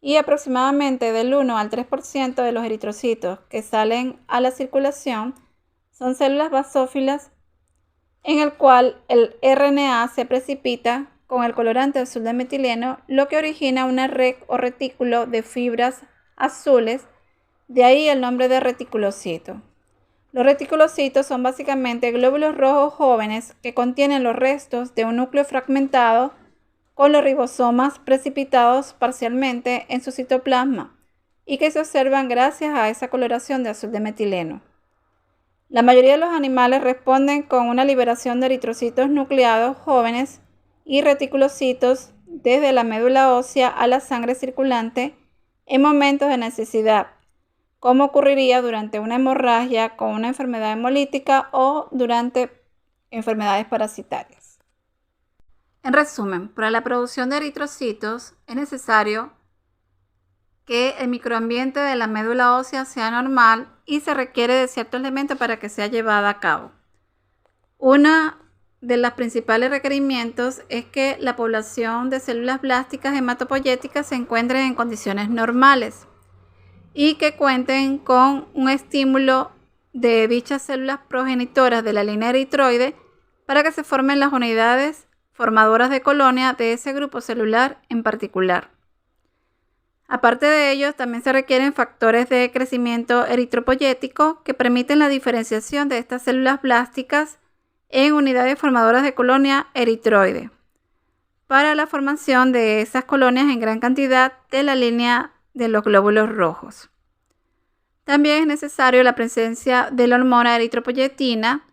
y aproximadamente del 1 al 3% de los eritrocitos que salen a la circulación son células basófilas en el cual el RNA se precipita con el colorante azul de metileno, lo que origina una red o retículo de fibras azules, de ahí el nombre de reticulocito. Los reticulocitos son básicamente glóbulos rojos jóvenes que contienen los restos de un núcleo fragmentado con los ribosomas precipitados parcialmente en su citoplasma y que se observan gracias a esa coloración de azul de metileno. La mayoría de los animales responden con una liberación de eritrocitos nucleados jóvenes y reticulocitos desde la médula ósea a la sangre circulante en momentos de necesidad, como ocurriría durante una hemorragia con una enfermedad hemolítica o durante enfermedades parasitarias. En resumen, para la producción de eritrocitos es necesario que el microambiente de la médula ósea sea normal y se requiere de ciertos elementos para que sea llevada a cabo. Uno de los principales requerimientos es que la población de células blásticas hematopoyéticas se encuentre en condiciones normales y que cuenten con un estímulo de dichas células progenitoras de la línea eritroide para que se formen las unidades formadoras de colonia de ese grupo celular en particular. Aparte de ello, también se requieren factores de crecimiento eritropoyético que permiten la diferenciación de estas células blásticas en unidades formadoras de colonia eritroide para la formación de esas colonias en gran cantidad de la línea de los glóbulos rojos. También es necesario la presencia de la hormona eritropoyetina,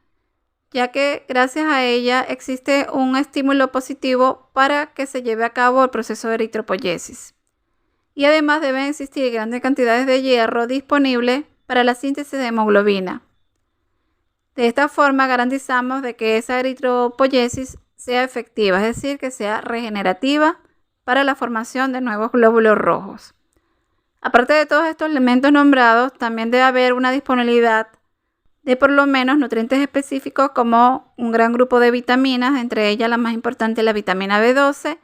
ya que gracias a ella existe un estímulo positivo para que se lleve a cabo el proceso de eritropoyesis. Y además deben existir grandes cantidades de hierro disponible para la síntesis de hemoglobina. De esta forma garantizamos de que esa eritropoyesis sea efectiva, es decir, que sea regenerativa para la formación de nuevos glóbulos rojos. Aparte de todos estos elementos nombrados, también debe haber una disponibilidad de por lo menos nutrientes específicos como un gran grupo de vitaminas, entre ellas la más importante la vitamina B12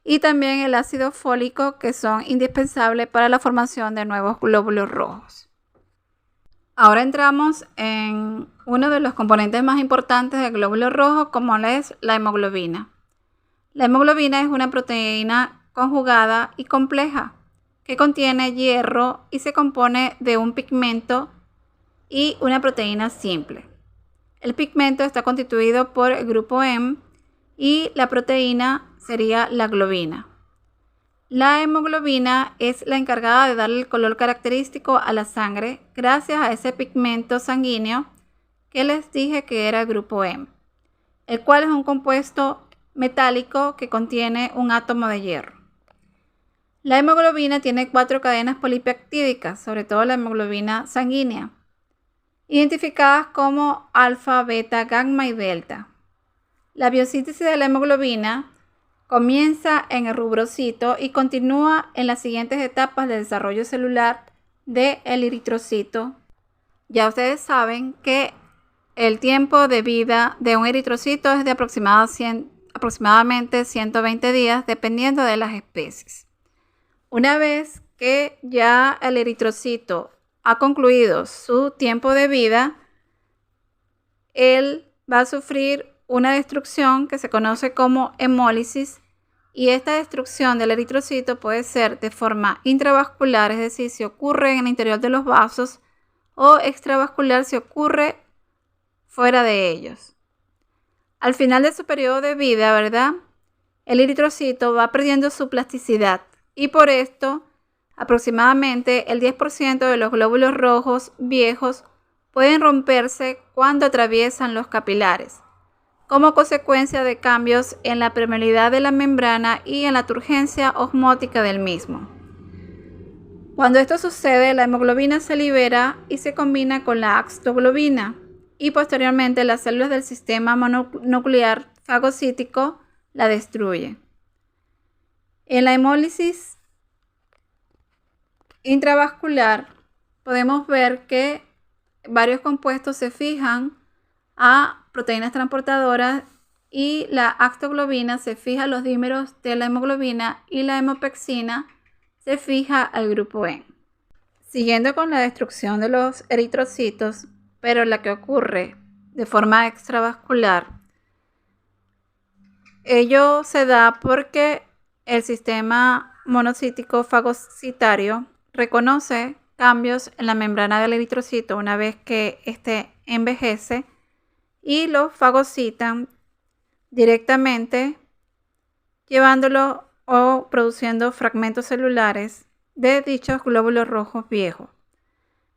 y también el ácido fólico, que son indispensables para la formación de nuevos glóbulos rojos. Ahora entramos en uno de los componentes más importantes del glóbulo rojo, como es la hemoglobina. La hemoglobina es una proteína conjugada y compleja que contiene hierro y se compone de un pigmento y una proteína simple. El pigmento está constituido por el grupo heme y la proteína sería la globina. La hemoglobina es la encargada de darle el color característico a la sangre gracias a ese pigmento sanguíneo que les dije que era el grupo heme, el cual es un compuesto metálico que contiene un átomo de hierro. La hemoglobina tiene 4 cadenas polipeptídicas, sobre todo la hemoglobina sanguínea, identificadas como alfa, beta, gamma y delta. La biosíntesis de la hemoglobina comienza en el rubrocito y continúa en las siguientes etapas del desarrollo celular del eritrocito. Ya ustedes saben que el tiempo de vida de un eritrocito es de aproximadamente 120 días, dependiendo de las especies. Una vez que ya el eritrocito ha concluido su tiempo de vida, él va a sufrir una destrucción que se conoce como hemólisis, y esta destrucción del eritrocito puede ser de forma intravascular, es decir, si ocurre en el interior de los vasos, o extravascular si ocurre fuera de ellos. Al final de su periodo de vida, ¿verdad?, el eritrocito va perdiendo su plasticidad y por esto aproximadamente el 10% de los glóbulos rojos viejos pueden romperse cuando atraviesan los capilares, como consecuencia de cambios en la permeabilidad de la membrana y en la turgencia osmótica del mismo. Cuando esto sucede, la hemoglobina se libera y se combina con la actoglobina, y posteriormente las células del sistema mononuclear fagocítico la destruyen. En la hemólisis intravascular podemos ver que varios compuestos se fijan a proteínas transportadoras y la actoglobina se fija a los dímeros de la hemoglobina y la hemopexina se fija al grupo heme. Siguiendo con la destrucción de los eritrocitos, pero la que ocurre de forma extravascular, ello se da porque el sistema monocítico fagocitario reconoce cambios en la membrana del eritrocito una vez que éste envejece y lo fagocitan directamente, llevándolo o produciendo fragmentos celulares de dichos glóbulos rojos viejos.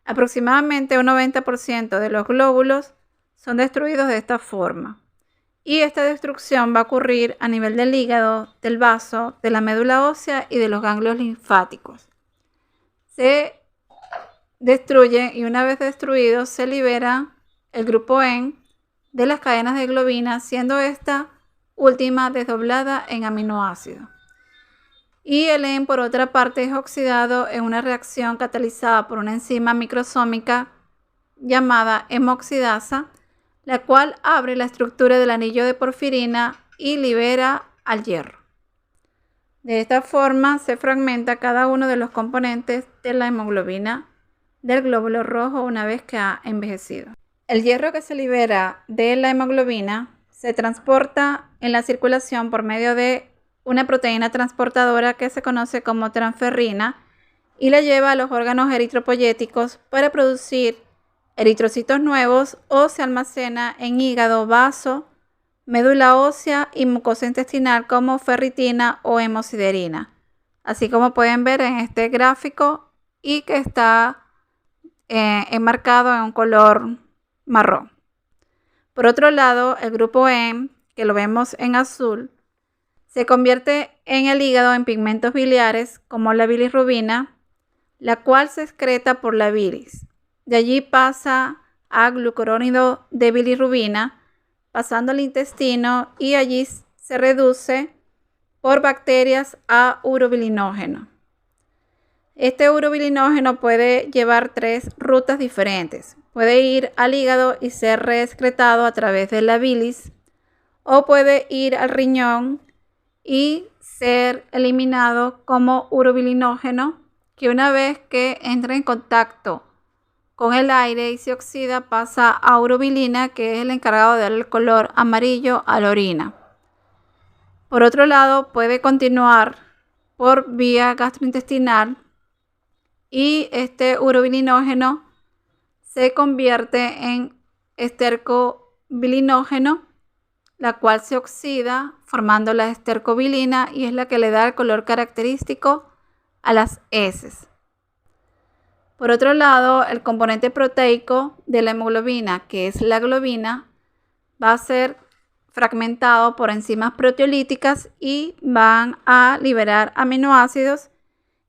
Aproximadamente un 90% de los glóbulos son destruidos de esta forma, y esta destrucción va a ocurrir a nivel del hígado, del vaso, de la médula ósea y de los ganglios linfáticos. Se destruye y una vez destruido se libera el grupo heme de las cadenas de globina, siendo esta última desdoblada en aminoácidos. Y el heme, por otra parte, es oxidado en una reacción catalizada por una enzima microsómica llamada hemoxidasa, la cual abre la estructura del anillo de porfirina y libera al hierro. De esta forma se fragmenta cada uno de los componentes de la hemoglobina del glóbulo rojo una vez que ha envejecido. El hierro que se libera de la hemoglobina se transporta en la circulación por medio de una proteína transportadora que se conoce como transferrina y la lleva a los órganos eritropoyéticos para producir eritrocitos nuevos, o se almacena en hígado, vaso, médula ósea y mucosa intestinal como ferritina o hemosiderina, así como pueden ver en este gráfico y que está enmarcado en un color marrón. Por otro lado, el grupo heme, que lo vemos en azul, se convierte en el hígado en pigmentos biliares como la bilirrubina, la cual se excreta por la bilis. De allí pasa a glucurónido de bilirrubina, pasando al intestino, y allí se reduce por bacterias a urobilinógeno. Este urobilinógeno puede llevar 3 rutas diferentes. Puede ir al hígado y ser reexcretado a través de la bilis, o puede ir al riñón y ser eliminado como urobilinógeno, que una vez que entra en contacto con el aire y se oxida pasa a urobilina, que es el encargado de darle el color amarillo a la orina. Por otro lado, puede continuar por vía gastrointestinal y este urobilinógeno se convierte en estercobilinógeno, la cual se oxida formando la estercobilina y es la que le da el color característico a las heces. Por otro lado, el componente proteico de la hemoglobina, que es la globina, va a ser fragmentado por enzimas proteolíticas y van a liberar aminoácidos,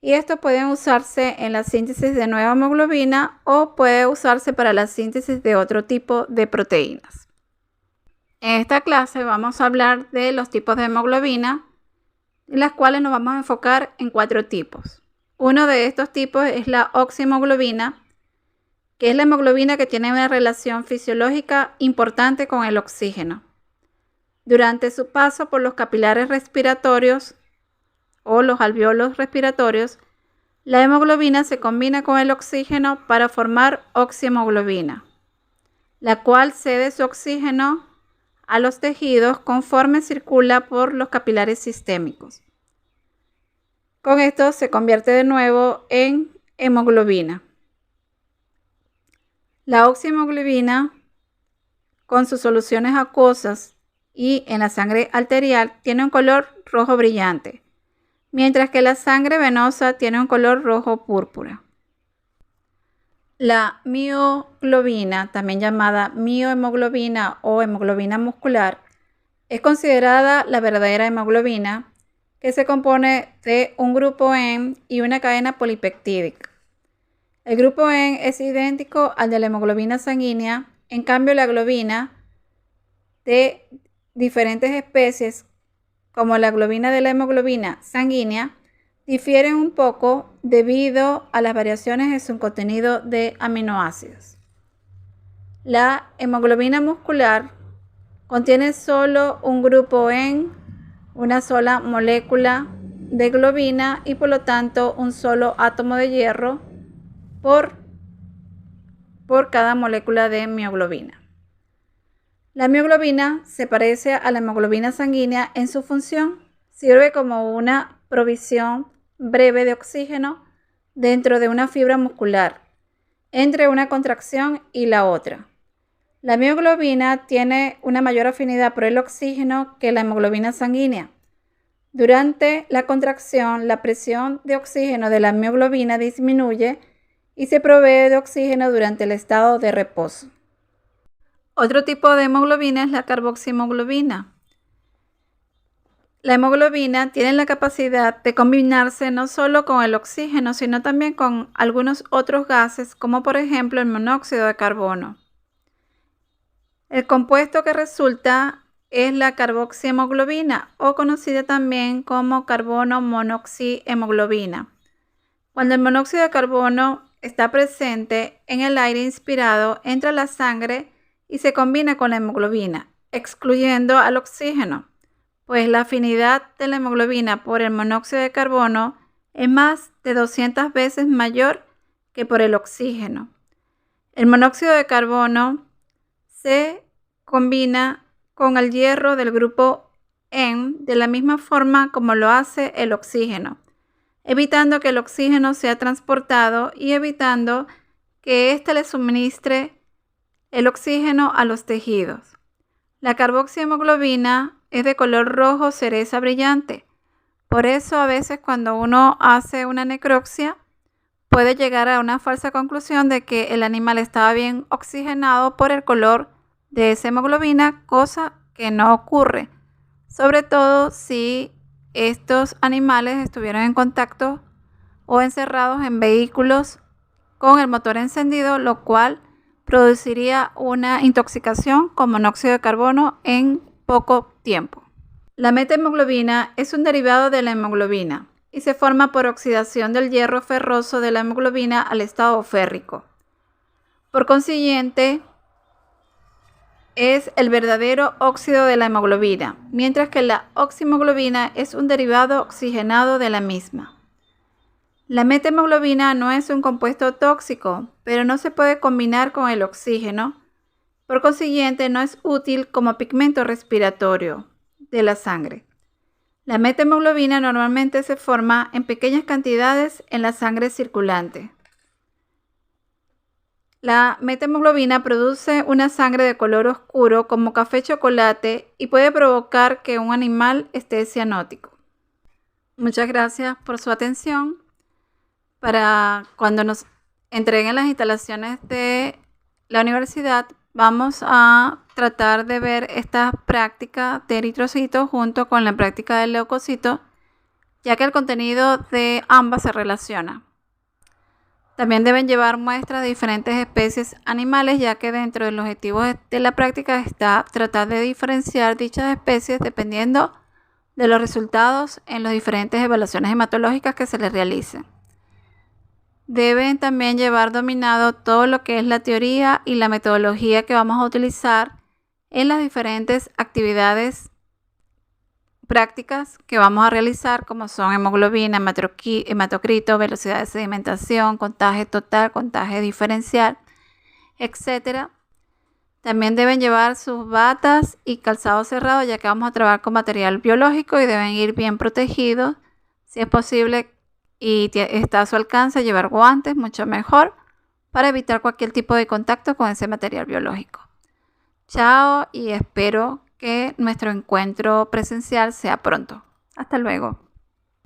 y estos pueden usarse en la síntesis de nueva hemoglobina o puede usarse para la síntesis de otro tipo de proteínas. En esta clase vamos a hablar de los tipos de hemoglobina, en las cuales nos vamos a enfocar en 4 tipos. Uno de estos tipos es la oxihemoglobina, que es la hemoglobina que tiene una relación fisiológica importante con el oxígeno. Durante su paso por los capilares respiratorios o los alvéolos respiratorios, la hemoglobina se combina con el oxígeno para formar oxihemoglobina, la cual cede su oxígeno a los tejidos conforme circula por los capilares sistémicos. Con esto se convierte de nuevo en hemoglobina. La oxihemoglobina, con sus soluciones acuosas y en la sangre arterial, tiene un color rojo brillante, mientras que la sangre venosa tiene un color rojo púrpura. La mioglobina, también llamada miohemoglobina o hemoglobina muscular, es considerada la verdadera hemoglobina, que se compone de un grupo N y una cadena polipeptídica. El grupo N es idéntico al de la hemoglobina sanguínea, en cambio la globina de diferentes especies, como la globina de la hemoglobina sanguínea, difieren un poco debido a las variaciones en su contenido de aminoácidos. La hemoglobina muscular contiene solo un grupo N, una sola molécula de globina y por lo tanto un solo átomo de hierro por cada molécula de mioglobina. La mioglobina se parece a la hemoglobina sanguínea en su función. Sirve como una provisión breve de oxígeno dentro de una fibra muscular entre una contracción y la otra. La mioglobina tiene una mayor afinidad por el oxígeno que la hemoglobina sanguínea. Durante la contracción, la presión de oxígeno de la mioglobina disminuye y se provee de oxígeno durante el estado de reposo. Otro tipo de hemoglobina es la carboxihemoglobina. La hemoglobina tiene la capacidad de combinarse no solo con el oxígeno, sino también con algunos otros gases, como por ejemplo el monóxido de carbono. El compuesto que resulta es la carboxihemoglobina, o conocida también como carbono monoxihemoglobina. Cuando el monóxido de carbono está presente en el aire inspirado, entra a la sangre y se combina con la hemoglobina, excluyendo al oxígeno, pues la afinidad de la hemoglobina por el monóxido de carbono es más de 200 veces mayor que por el oxígeno. El monóxido de carbono se combina con el hierro del grupo N de la misma forma como lo hace el oxígeno, evitando que el oxígeno sea transportado y evitando que éste le suministre el oxígeno a los tejidos. La carboxihemoglobina es de color rojo cereza brillante. Por eso a veces cuando uno hace una necropsia puede llegar a una falsa conclusión de que el animal estaba bien oxigenado por el color de esa hemoglobina, cosa que no ocurre, sobre todo si estos animales estuvieron en contacto o encerrados en vehículos con el motor encendido, lo cual produciría una intoxicación con monóxido de carbono en poco tiempo. La metahemoglobina es un derivado de la hemoglobina y se forma por oxidación del hierro ferroso de la hemoglobina al estado férrico. Por consiguiente, es el verdadero óxido de la hemoglobina, mientras que la oxihemoglobina es un derivado oxigenado de la misma. La methemoglobina no es un compuesto tóxico, pero no se puede combinar con el oxígeno. Por consiguiente, no es útil como pigmento respiratorio de la sangre. La methemoglobina normalmente se forma en pequeñas cantidades en la sangre circulante. La methemoglobina produce una sangre de color oscuro como café chocolate y puede provocar que un animal esté cianótico. Muchas gracias por su atención. Para cuando nos entreguen las instalaciones de la universidad, vamos a tratar de ver esta práctica de eritrocitos junto con la práctica del leucocito, ya que el contenido de ambas se relaciona. También deben llevar muestras de diferentes especies animales, ya que dentro de los objetivos de la práctica está tratar de diferenciar dichas especies dependiendo de los resultados en las diferentes evaluaciones hematológicas que se les realicen. Deben también llevar dominado todo lo que es la teoría y la metodología que vamos a utilizar en las diferentes actividades prácticas que vamos a realizar, como son hemoglobina, hematocrito, velocidad de sedimentación, contaje total, contaje diferencial, etc. También deben llevar sus batas y calzado cerrado, ya que vamos a trabajar con material biológico y deben ir bien protegidos. Si es posible y está a su alcance, llevar guantes, mucho mejor, para evitar cualquier tipo de contacto con ese material biológico. Chao y espero que nuestro encuentro presencial sea pronto. Hasta luego.